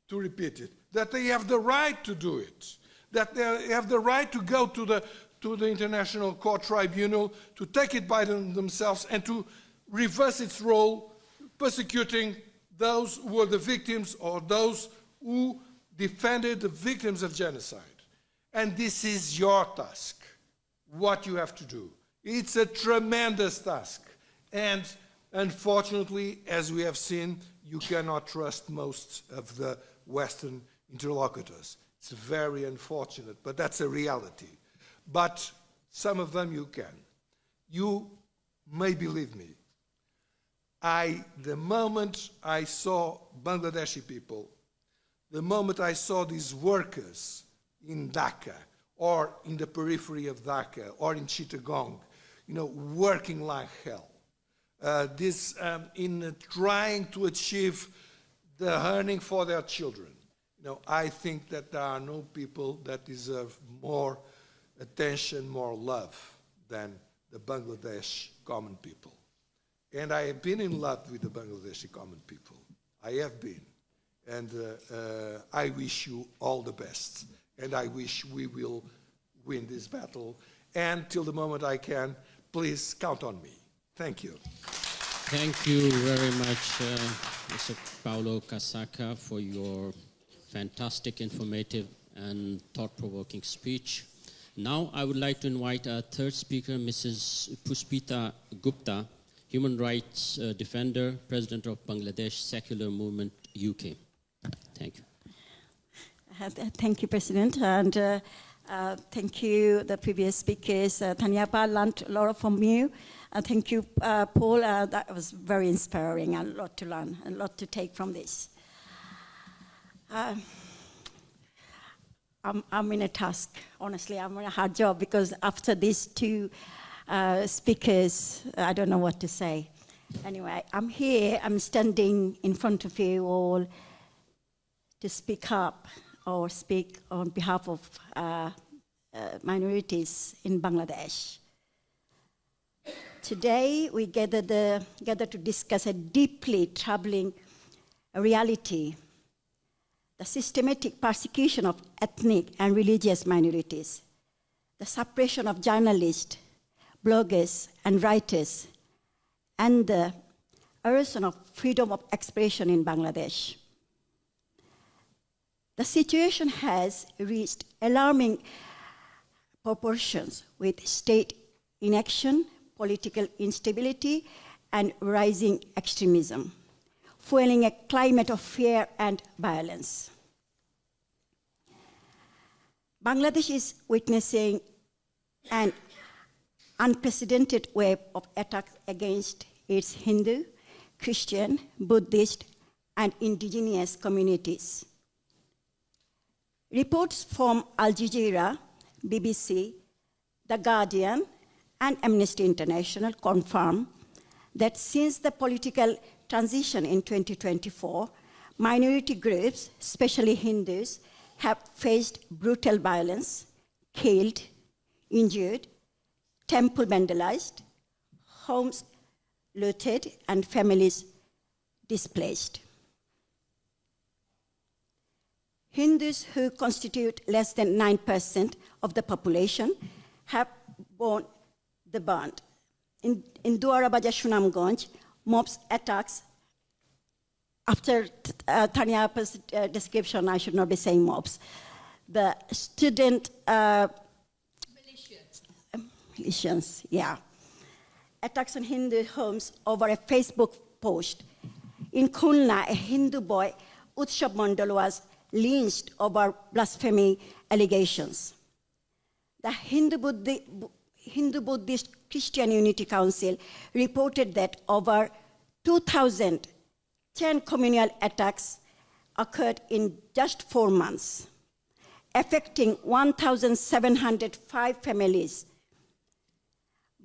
to repeat it, that they have the right to do it, that they have the right to go to the International Court Tribunal, to take it by themselves and to reverse its role, persecuting those who were the victims or those who defended the victims of genocide. And this is your task. What you have to do. It's a tremendous task. And unfortunately, as we have seen, you cannot trust most of the Western interlocutors. It's very unfortunate, but that's a reality. But some of them you can. You may believe me. The moment I saw Bangladeshi people, the moment I saw these workers in Dhaka or in the periphery of Dhaka or in Chittagong, working like hell, in trying to achieve the earning for their children, I think that there are no people that deserve more attention, more love than the Bangladesh common people. And I have been in love with the Bangladeshi common people. I have been. And I wish you all the best. And I wish we will win this battle. And till the moment I can, please count on me. Thank you. Thank you very much, Mr. Paulo Casaca, for your fantastic, informative, and thought-provoking speech. Now I would like to invite our third speaker, Mrs. Puspita Gupta, Human Rights Defender, President of Bangladesh Secular Movement, UK. Thank you. Thank you, President, and thank you, the previous speakers. Tania, I learned a lot from you. Thank you, Paul. That was very inspiring, and a lot to learn, and a lot to take from this. I'm in a task, honestly. I'm in a hard job because after these two speakers, I don't know what to say. Anyway, I'm here, I'm standing in front of you all to speak up or speak on behalf of minorities in Bangladesh. Today, we gather to discuss a deeply troubling reality: the systematic persecution of ethnic and religious minorities, the suppression of journalists, bloggers, and writers, and the erosion of freedom of expression in Bangladesh. The situation has reached alarming proportions with state inaction, political instability, and rising extremism, fueling a climate of fear and violence. Bangladesh is witnessing an unprecedented wave of attacks against its Hindu, Christian, Buddhist, and indigenous communities. Reports from Al Jazeera, BBC, The Guardian, and Amnesty International confirm that since the political transition in 2024, minority groups, especially Hindus, have faced brutal violence, killed, injured, temple vandalized, homes looted, and families displaced. Hindus, who constitute less than 9% of the population, have borne the brunt. In Duara Bajar, Sunamganj, mobs attacks. After Tania's description, I should not be saying mobs. The student militias, yeah. Attacks on Hindu homes over a Facebook post. In Khulna, a Hindu boy, Utshab Mandal, was lynched over blasphemy allegations. The Hindu Buddhist Christian Unity Council reported that over 2,010 communal attacks occurred in just 4 months, affecting 1,705 families.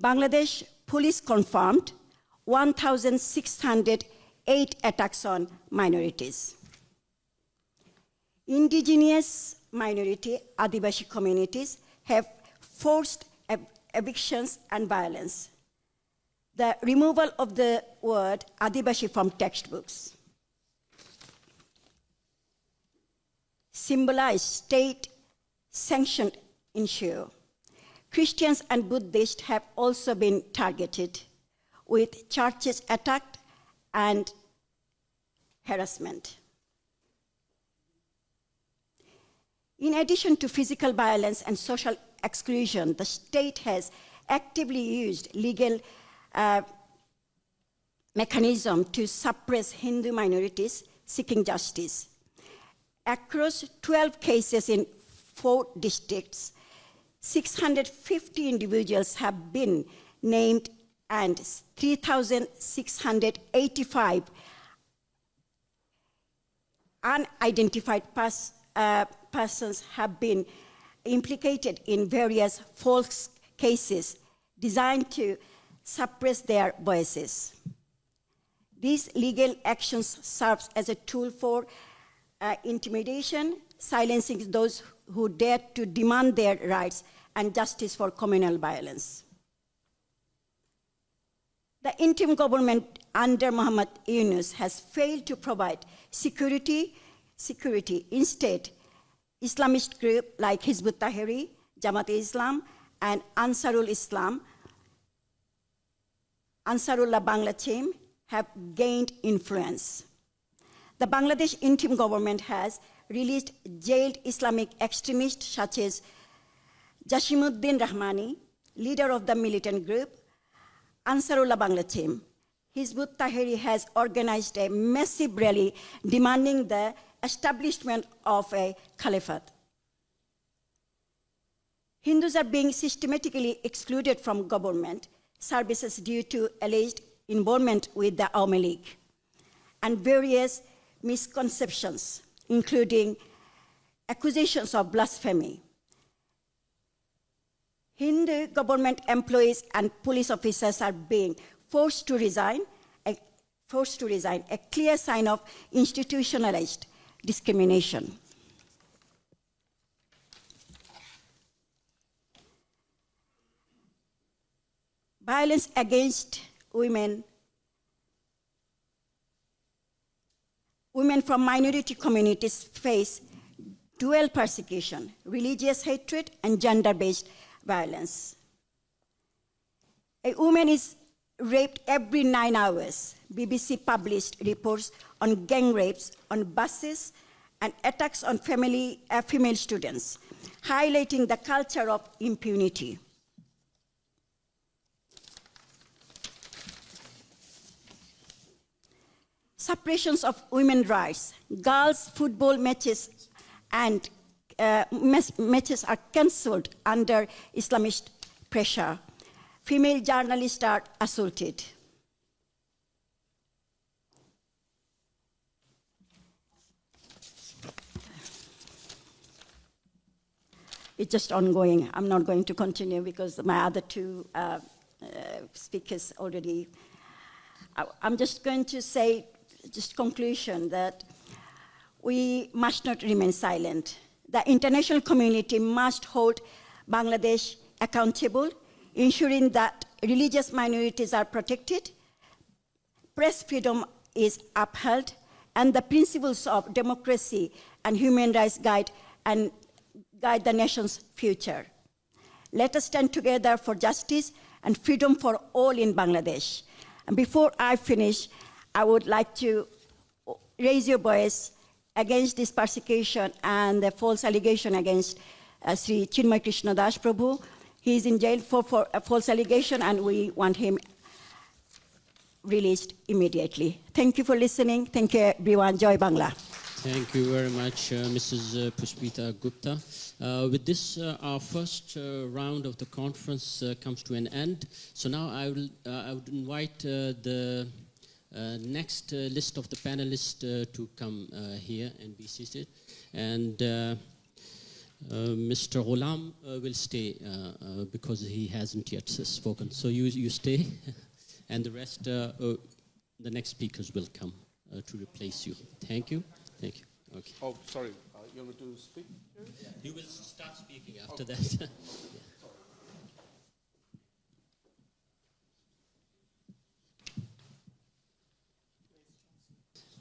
Bangladesh police confirmed 1,608 attacks on minorities. Indigenous minority, Adivashi communities have forced evictions and violence. The removal of the word Adivashi from textbooks symbolized state-sanctioned issue. Christians and Buddhists have also been targeted, with churches attacked and harassment. In addition to physical violence and social exclusion, the state has actively used legal mechanism to suppress Hindu minorities seeking justice. across 12 cases in 4 districts, 650 individuals have been named and 3,685 unidentified persons have been implicated in various false cases designed to suppress their voices. These legal actions serve as a tool for intimidation, silencing those who dare to demand their rights and justice for communal violence. The interim government under Muhammad Yunus has failed to provide security. Instead, Islamist groups like Hizb ut-Tahrir, Jamaat-e-Islam, and Ansarullah Bangla team have gained influence. The Bangladesh interim government has released jailed Islamic extremists such as Jashimuddin Rahmani, leader of the militant group, Ansarullah Bangla team. Hizb ut-Tahrir has organized a massive rally demanding the establishment of a caliphate. Hindus are being systematically excluded from government services due to alleged involvement with the Awamilleauge and various misconceptions, including accusations of blasphemy. Hindu government employees and police officers are being forced to resign, a clear sign of institutionalized discrimination. Violence against women from minority communities face dual persecution, religious hatred, and gender-based violence. A woman is raped every 9 hours. BBC published reports on gang rapes on buses and attacks on female students, highlighting the culture of impunity. Suppressions of women's rights, girls' football matches and matches are cancelled under Islamist pressure. Female journalists are assaulted. It's just ongoing. I'm not going to continue because my other 2 speakers already. I'm just going to say, just conclusion, that we must not remain silent. The international community must hold Bangladesh accountable, ensuring that religious minorities are protected, press freedom is upheld, and the principles of democracy and human rights guide the nation's future. Let us stand together for justice and freedom for all in Bangladesh. And before I finish, I would like to raise your voice against this persecution and the false allegation against Sri Chinmoy Krishna Das Prabhu. He is in jail for a false allegation, and we want him released immediately. Thank you for listening. Thank you, everyone. Joy Bangla. Thank you very much, Mrs. Puspita Gupta. With this, our first round of the conference comes to an end. So now I would invite the next list of the panelists to come here and be seated. And Mr. Ghulam will stay because he hasn't yet spoken. So you stay, and the rest, the next speakers will come to replace you. Thank you. Thank you. Okay. Oh, sorry. You want me to speak? You will start speaking after that. Yeah.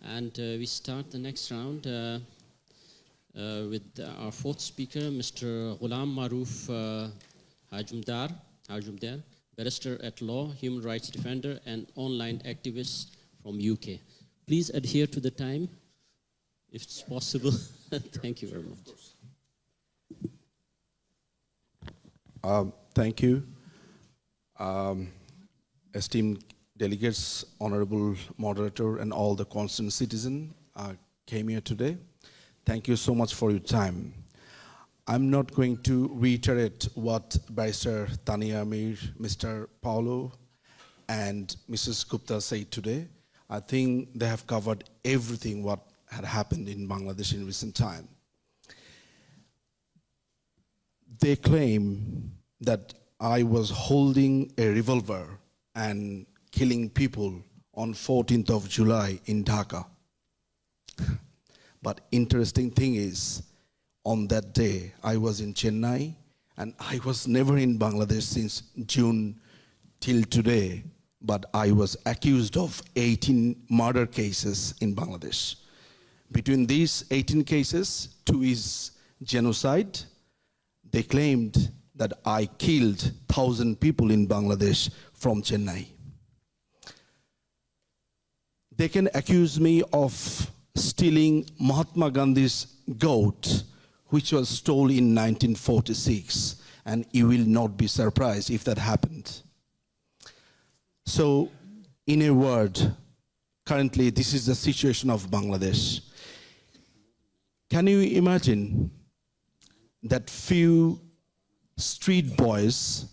And we start the next round with our 4th speaker, Mr. Ghulam Maroof Mojumder, barrister at law, human rights defender, and online activist from UK. Please adhere to the time, if it's possible. Thank you very much. Thank you. Esteemed delegates, honorable moderator, and all the concerned citizens came here today. Thank you so much for your time. I'm not going to reiterate what Barister Tania Amir, Mr. Paulo, and Mrs. Gupta said today. I think they have covered everything what had happened in Bangladesh in recent time. They claim that I was holding a revolver and killing people on 14th of July in Dhaka. But interesting thing is, on that day, I was in Chennai, and I was never in Bangladesh since June till today, but I was accused of 18 murder cases in Bangladesh. Between these 18 cases, 2 is genocide. They claimed that I killed 1,000 people in Bangladesh from Chennai. They can accuse me of stealing Mahatma Gandhi's goat, which was stolen in 1946, and you will not be surprised if that happened. So, in a word, currently this is the situation of Bangladesh. Can you imagine that few street boys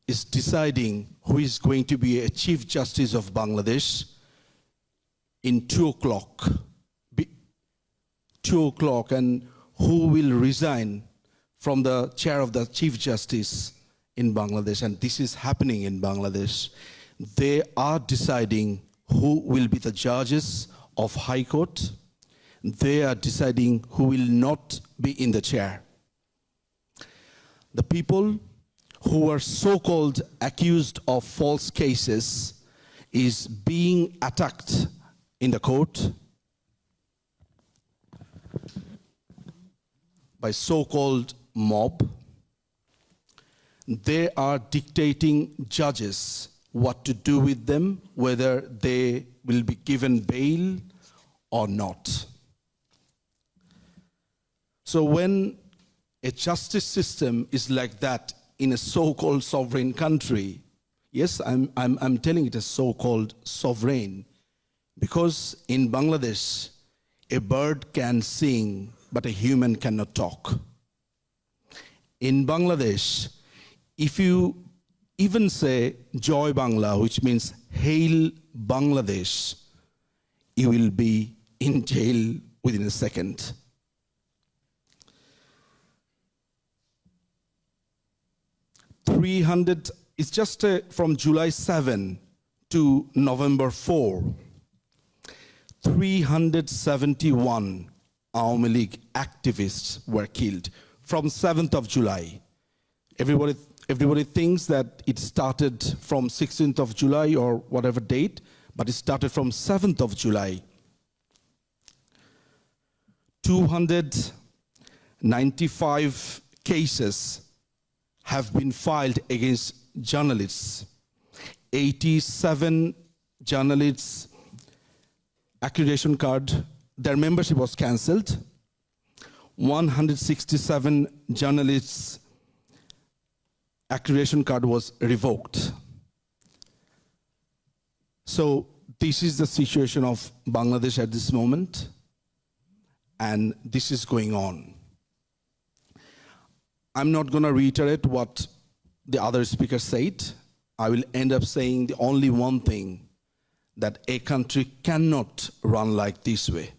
is deciding who is going to be a Chief Justice of Bangladesh in 2 o'clock, and who will resign from the chair of the Chief Justice in Bangladesh, and this is happening in Bangladesh. They are deciding who will be the judges of High Court. They are deciding who will not be in the chair. The people who are so-called accused of false cases is being attacked in the court by so-called mob. They are dictating judges what to do with them, whether they will be given bail or not. So when a justice system is like that in a so-called sovereign country, yes, I'm telling it a so-called sovereign, because in Bangladesh, a bird can sing, but a human cannot talk. In Bangladesh, if you even say Joy Bangla, which means Hail Bangladesh, you will be in jail within a second. It's just from July 7 to November 4, 371 Awamilleauge activists were killed from 7th of July. Everybody thinks that it started from 16th of July or whatever date, but it started from 7th of July. 295 cases have been filed against journalists. 87 journalists' accreditation card, their membership was cancelled. 167 journalists' accreditation card was revoked. So this is the situation of Bangladesh at this moment, and this is going on. I'm not going to reiterate what the other speaker said. I will end up saying the only one thing, that a country cannot run like this way.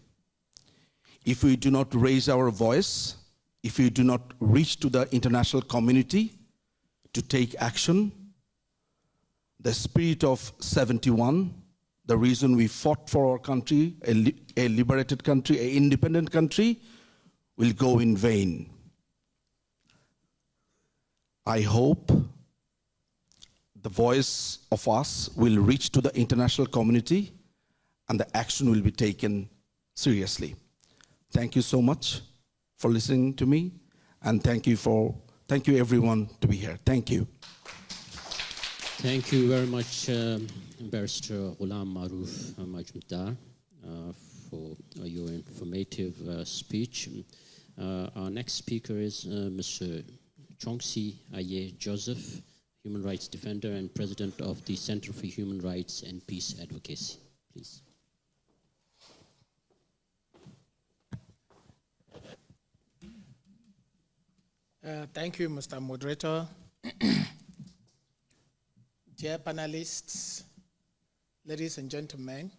If we do not raise our voice, if we do not reach to the international community to take action, the spirit of 71, the reason we fought for our country, a liberated country, an independent country, will go in vain. I hope the voice of us will reach to the international community and the action will be taken seriously. Thank you so much for listening to me, and thank you everyone to be here. Thank you. Thank you very much, Barrister Mojumder, for your informative speech. Our next speaker is Mr. Chongsi Aye Joseph, Human Rights Defender and President of the Center for Human Rights and Peace Advocacy. Please. Thank you, Mr. Moderator. Dear panelists, ladies and gentlemen,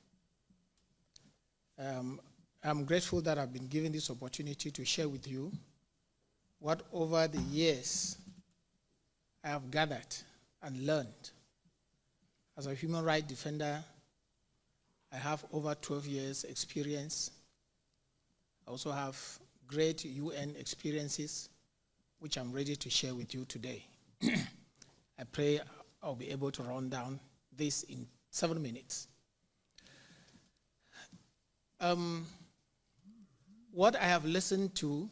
I'm grateful that I've been given this opportunity to share with you what over the years I have gathered and learned. As a human rights defender, I have over 12 years experience. I also have great UN experiences, which I'm ready to share with you today. I pray I'll be able to run down this in 7 minutes. What I have listened to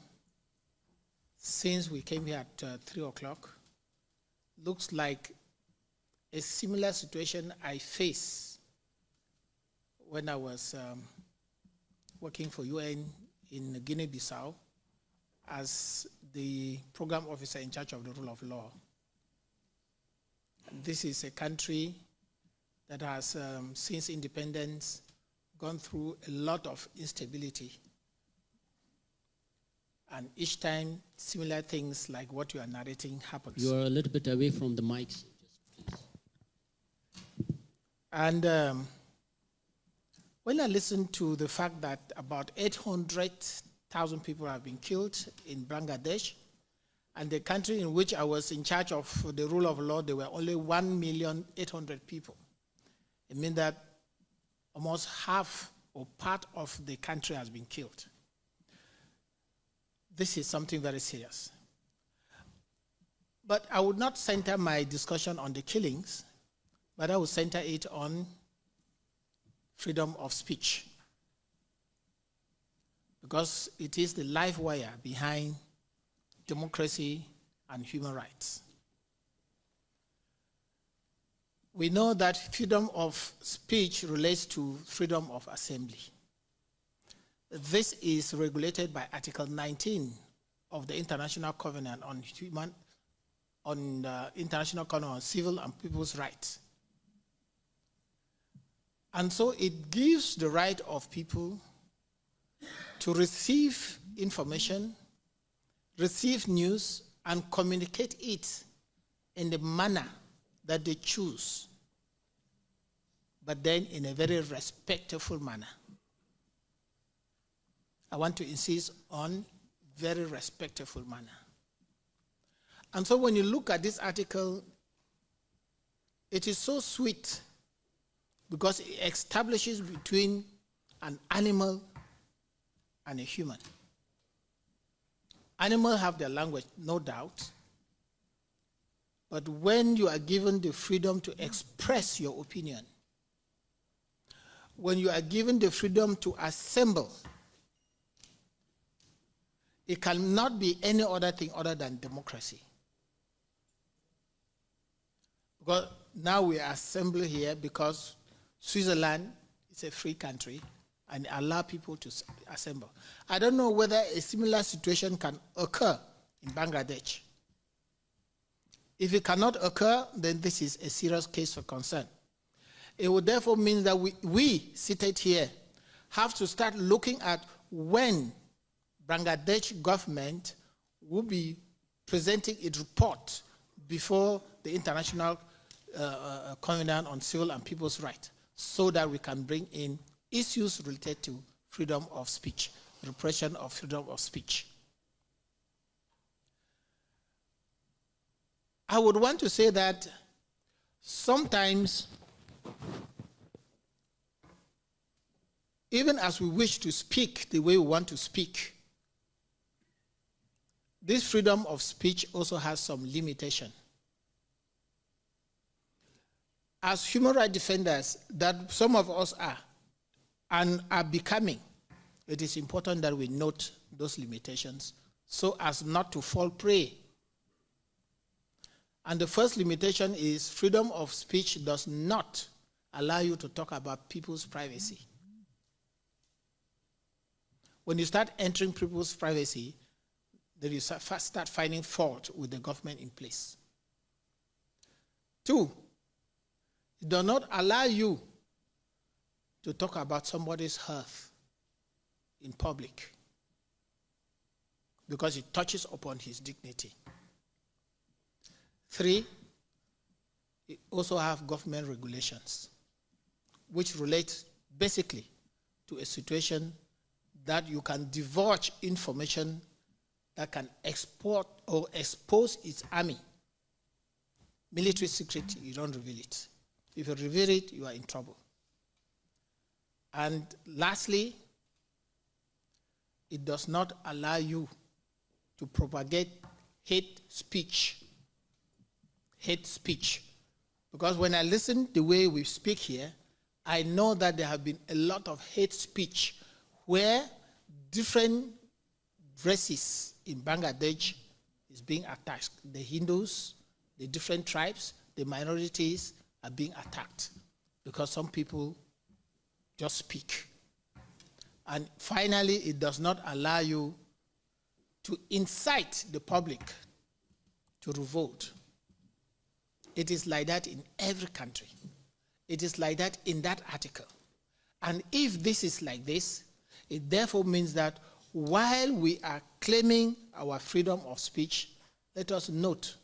since we came here at 3 o'clock looks like a similar situation I faced when I was working for UN in Guinea-Bissau as the program officer in charge of the rule of law. This is a country that has, since independence, gone through a lot of instability. And each time, similar things like what you are narrating happens. You are a little bit away from the mics, please. And when I listen to the fact that about 800,000 people have been killed in Bangladesh, and the country in which I was in charge of the rule of law, there were only 1,800,000 people. It means that almost half or part of the country has been killed. This is something very serious. But I would not center my discussion on the killings, but I would center it on freedom of speech, because it is the life wire behind democracy and human rights. We know that freedom of speech relates to freedom of assembly. This is regulated by Article 19 of the International Covenant on International Covenant on Civil and People's Rights. And so it gives the right of people to receive information, receive news, and communicate it in the manner that they choose, but then in a very respectful manner. I want to insist on very respectful manner. And so when you look at this article, it is so sweet because it establishes between an animal and a human. Animals have their language, no doubt. But when you are given the freedom to express your opinion, when you are given the freedom to assemble, it cannot be any other thing other than democracy. Because now we are assembling here because Switzerland is a free country and allow people to assemble. I don't know whether a similar situation can occur in Bangladesh. If it cannot occur, then this is a serious case for concern. It would therefore mean that we seated here have to start looking at when Bangladesh government will be presenting its report before the International Covenant on Civil and People's Rights, so that we can bring in issues related to freedom of speech, repression of freedom of speech. I would want to say that sometimes, even as we wish to speak the way we want to speak, this freedom of speech also has some limitation. As human rights defenders, that some of us are and are becoming, it is important that we note those limitations so as not to fall prey. And the first limitation is freedom of speech does not allow you to talk about people's privacy. When you start entering people's privacy, then you start finding fault with the government in place. 2, it does not allow you to talk about somebody's health in public. because it touches upon his dignity. 3, it also have government regulations, which relate basically to a situation that you can divulge information that can export or expose its army. Military secret, you don't reveal it. If you reveal it, you are in trouble. And lastly, it does not allow you to propagate hate speech. Hate speech. Because when I listen the way we speak here, I know that there have been a lot of hate speech where different races in Bangladesh is being attacked. The Hindus, the different tribes, the minorities are being attacked because some people just speak. And finally, it does not allow you to incite the public to revolt. It is like that in every country. It is like that in that article. And if this is like this, it therefore means that while we are claiming our freedom of speech, let us note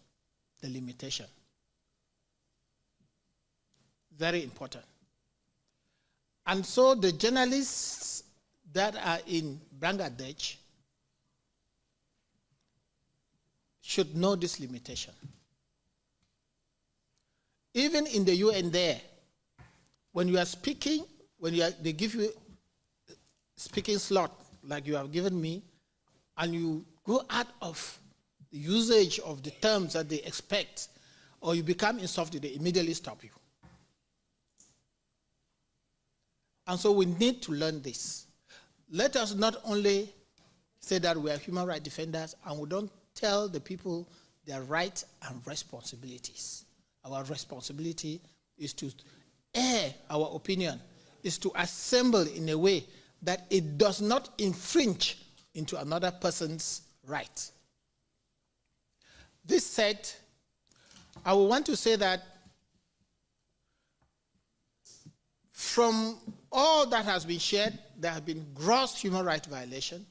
the limitation. Very important. And so the journalists that are in Bangladesh should know this limitation. Even in the UN there, when you are speaking, they give you speaking slot like you have given me, and you go out of the usage of the terms that they expect, or you become insulted, they immediately stop you. And so we need to learn this. Let us not only say that we are human rights defenders and we don't tell the people their rights and responsibilities. Our responsibility is to air our opinion, is to assemble in a way that it does not infringe into another person's right. This said, I would want to say that from all that has been shared, there have been gross human rights violations.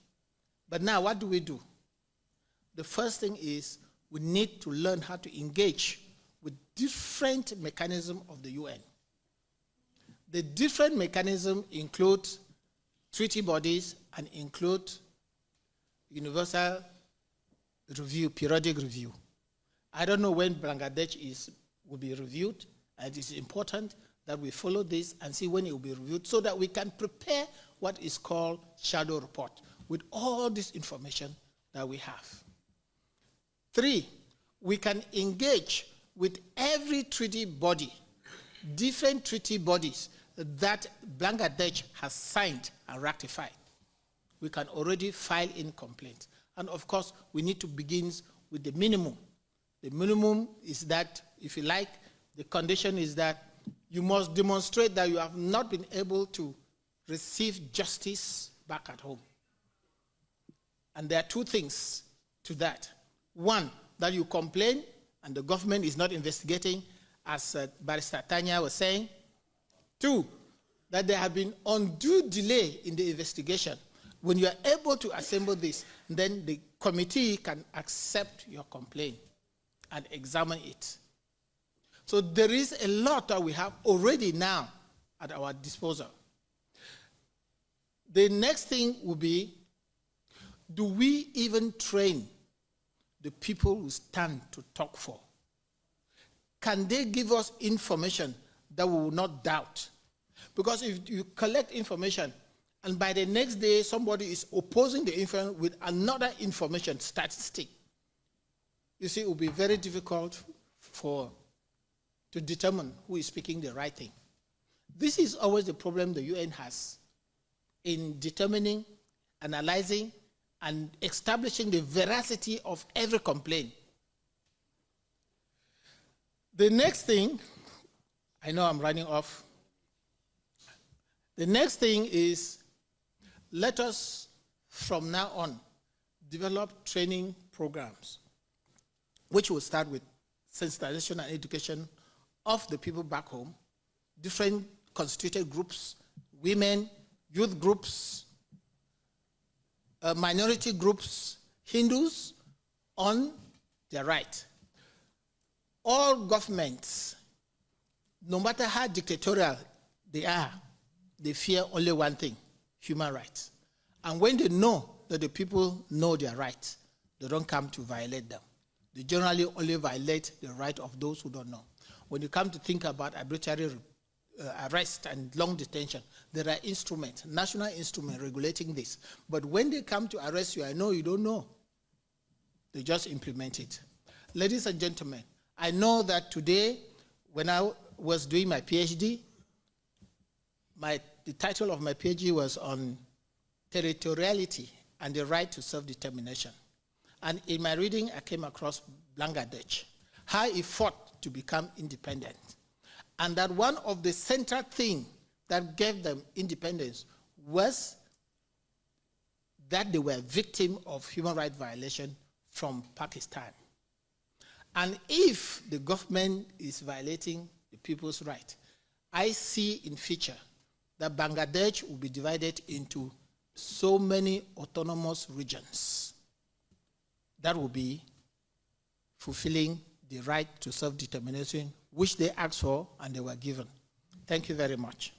But now what do? The first thing is we need to learn how to engage with different mechanisms of the UN. The different mechanisms include treaty bodies and include universal review, periodic review. I don't know when Bangladesh will be reviewed, and it is important that we follow this and see when it will be reviewed so that we can prepare what is called shadow report with all this information that we have. 3, we can engage with every treaty body, different treaty bodies that Bangladesh has signed and ratified. We can already file in complaints. And of course, we need to begin with the minimum. The minimum is that, if you like, the condition is that you must demonstrate that you have not been able to receive justice back at home. And there are 2 things to that. 1, that you complain and the government is not investigating, as Barister Tania was saying. 2, that there have been undue delay in the investigation. When you are able to assemble this, then the committee can accept your complaint and examine it. So there is a lot that we have already now at our disposal. The next thing will be, do we even train the people who stand to talk for? Can they give us information that we will not doubt? Because if you collect information and by the next day somebody is opposing the information with another information statistic, you see, it will be very difficult to determine who is speaking the right thing. This is always the problem the UN has in determining, analyzing, and establishing the veracity of every complaint. The next thing, I know I'm running off. The next thing is, let us, from now on, develop training programs, which will start with sensitization and education of the people back home, different constituted groups, women, youth groups, minority groups, Hindus on their right. All governments, no matter how dictatorial they are, they fear only one thing: human rights. And when they know that the people know their rights, they don't come to violate them. They generally only violate the right of those who don't know. When you come to think about arbitrary arrest and long detention, there are instruments, national instruments regulating this. But when they come to arrest you, I know you don't know. They just implement it. Ladies and gentlemen, I know that today, when I was doing my PhD, the title of my PhD was on territoriality and the right to self-determination. And in my reading, I came across Bangladesh, how it fought to become independent. And that one of the central things that gave them independence was that they were victims of human rights violation from Pakistan. And if the government is violating the people's right, I see in future that Bangladesh will be divided into so many autonomous regions that will be fulfilling the right to self-determination, which they asked for and they were given. Thank you very much.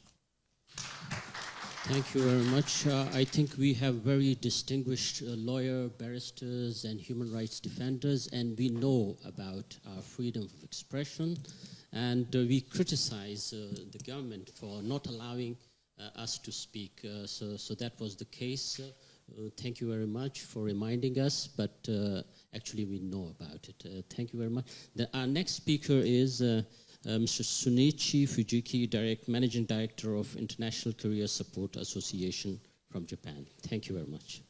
Thank you very much. I think we have very distinguished lawyer, barristers, and human rights defenders, and we know about our freedom of expression, and we criticize the government for not allowing us to speak. So that was the case. Thank you very much for reminding us, but actually we know about it. Thank you very much. Our next speaker is Mr. Sunichi Fujiki, Managing Director of International Career Support Association from Japan. Thank you very much.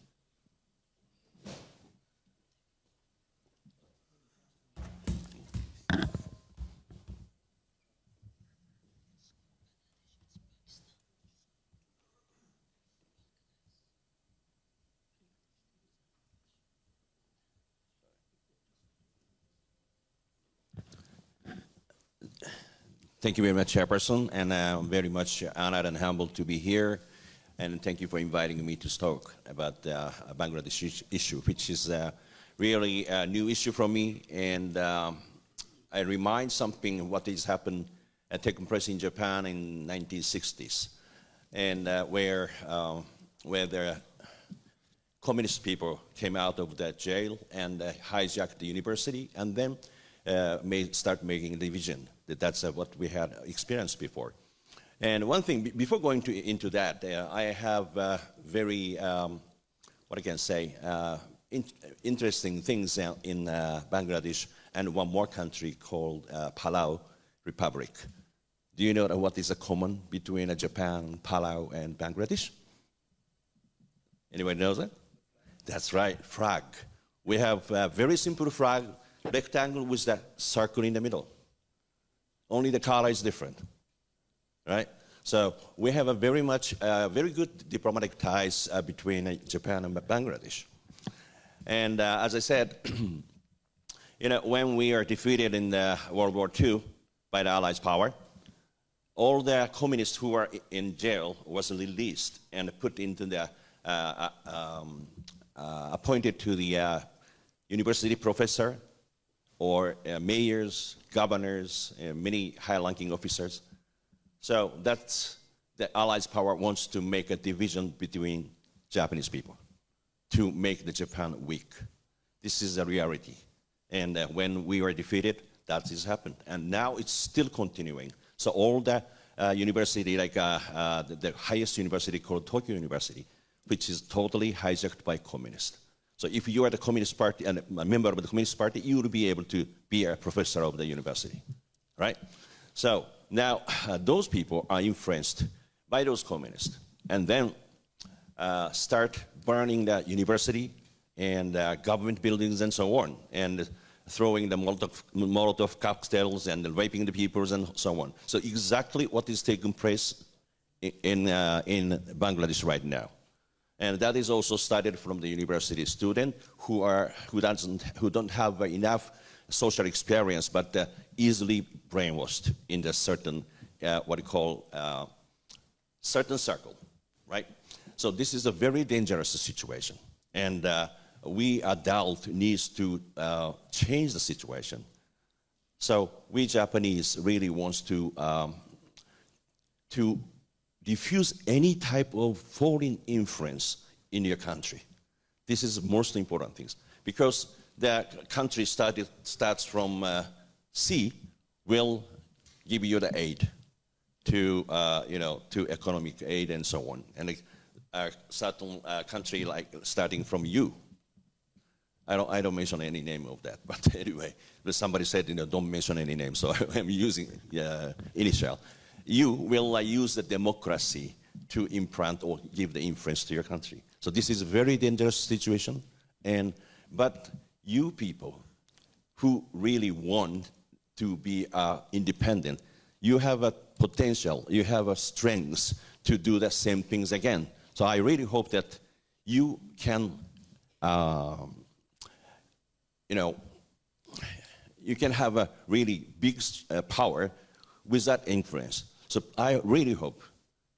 Thank you very much, Chairperson, and I'm very much honored and humbled to be here. And thank you for inviting me to talk about the Bangladesh issue, which is really a new issue for me. And I remind something what has happened taken place in Japan in 1960s, and where the communist people came out of that jail and hijacked the university, and then start making a division. That's what we had experienced before. And one thing, before going into that, I have very, what I can say, interesting things in Bangladesh and one more country called Palau Republic. Do you know what is a common between Japan, Palau, and Bangladesh? Anybody knows that? That's right, flag. We have a very simple flag, rectangle with that circle in the middle. Only the color is different, right? So we have a very good diplomatic ties between Japan and Bangladesh. And as I said, when we are defeated in World War II by the Allies' power, all the communists who were in jail was released and put into the, appointed to the university professor, or mayors, governors, many high-ranking officers. So that's the Allies' power wants to make a division between Japanese people to make the Japan weak. This is a reality. And when we were defeated, that has happened. And now it's still continuing. So all the university, like the highest university called Tokyo University, which is totally hijacked by communists. So if you are the Communist Party and a member of the Communist Party, you will be able to be a professor of the university, right? So now those people are influenced by those communists and then start burning the university and government buildings and so on, and throwing the Molotov cocktails and raping the people and so on. So exactly what is taking place in Bangladesh right now. And that is also started from the university student who don't have enough social experience, but easily brainwashed in the certain what you call certain circle, right? So this is a very dangerous situation, and we adults needs to change the situation. So we Japanese really wants to diffuse any type of foreign influence in your country. This is the most important things, because the country starts from sea will give you the aid to to economic aid and so on, and a certain country like starting from you. I don't mention any name of that, but anyway, but somebody said, don't mention any name, so I'm using initial. You will use the democracy to implant or give the influence to your country. So this is a very dangerous situation, but you people who really want to be independent, you have a potential, you have a strength to do the same things again. So I really hope that you can you can have a really big power with that influence. So I really hope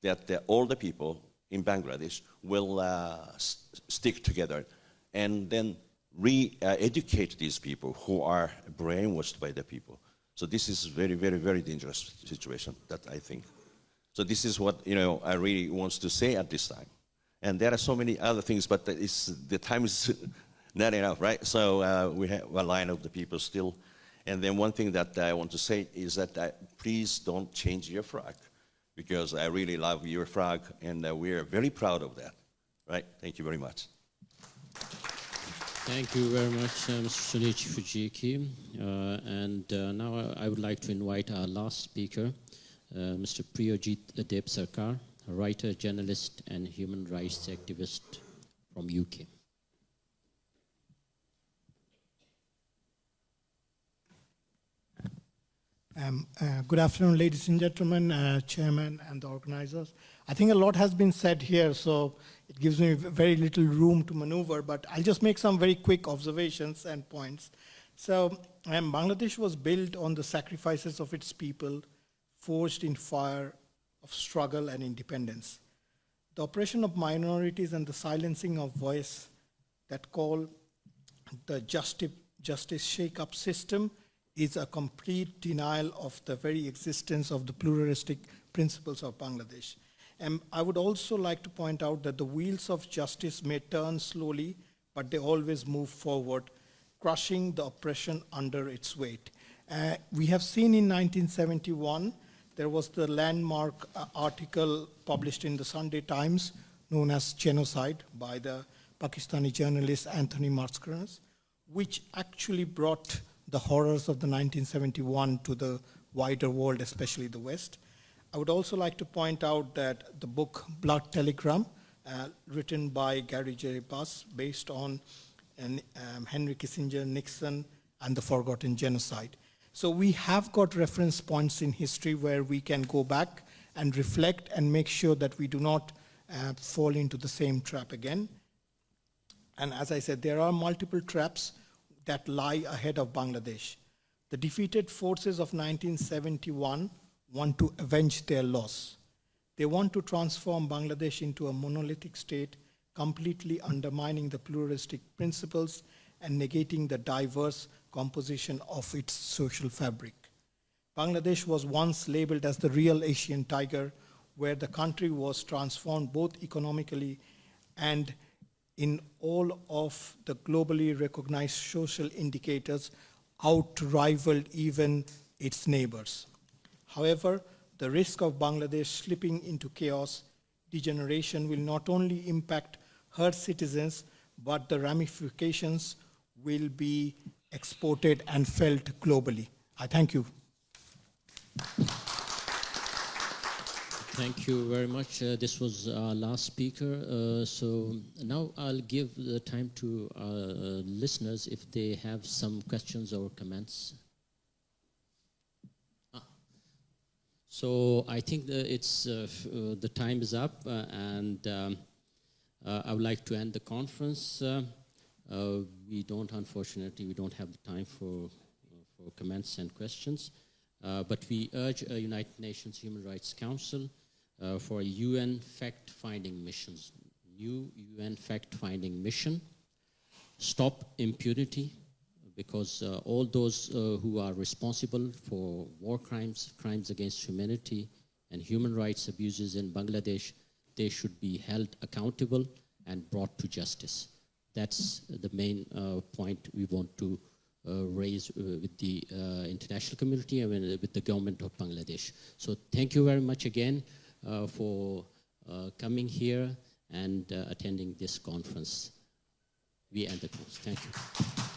that all the people in Bangladesh will stick together and then re-educate these people who are brainwashed by the people. So this is very, very, very dangerous situation, that I think. So this is what I really want to say at this time. And there are so many other things, but the time is not enough, right? So we have a line of the people still. And then one thing that I want to say is that please don't change your flag, because I really love your flag, and we are very proud of that, right? Thank you very much. Thank you very much, Mr. Sunichi Fujiki. Now I would like to invite our last speaker, Mr. Priyojit Deb Sarkar, a writer, journalist, and human rights activist from UK. Good afternoon, ladies and gentlemen, chairman and the organizers. I think a lot has been said here, so it gives me very little room to maneuver, but I'll just make some very quick observations and points. So Bangladesh was built on the sacrifices of its people, forged in fire of struggle and independence. The oppression of minorities and the silencing of voice that call the justice shake-up system is a complete denial of the very existence of the pluralistic principles of Bangladesh. And I would also like to point out that the wheels of justice may turn slowly, but they always move forward, crushing the oppression under its weight. We have seen in 1971, there was the landmark article published in the Sunday Times known as Genocide by the Pakistani journalist Anthony Mascarenhas, which actually brought the horrors of the 1971 to the wider world, especially the West. I would also like to point out that the book Blood Telegram, written by Gary J. Bass, based on Henry Kissinger, Nixon, and the Forgotten Genocide. So we have got reference points in history where we can go back and reflect and make sure that we do not fall into the same trap again. And as I said, there are multiple traps that lie ahead of Bangladesh. The defeated forces of 1971 want to avenge their loss. They want to transform Bangladesh into a monolithic state, completely undermining the pluralistic principles and negating the diverse composition of its social fabric. Bangladesh was once labeled as the real Asian tiger, where the country was transformed both economically and in all of the globally recognized social indicators, out-rivaled even its neighbors. However, the risk of Bangladesh slipping into chaos, degeneration will not only impact her citizens, but the ramifications will be exported and felt globally. I thank you. Thank you very much. This was our last speaker. So now I'll give the time to our listeners if they have some questions or comments. So I think the time is up, and I would like to end the conference. Unfortunately, we don't have the time for comments and questions. But we urge a United Nations Human Rights Council for a UN fact-finding mission, new UN fact-finding mission, stop impunity, because all those who are responsible for war crimes, crimes against humanity, and human rights abuses in Bangladesh, they should be held accountable and brought to justice. That's the main point we want to raise with the international community and with the government of Bangladesh. So thank you very much again for coming here and attending this conference. We end the course. Thank you.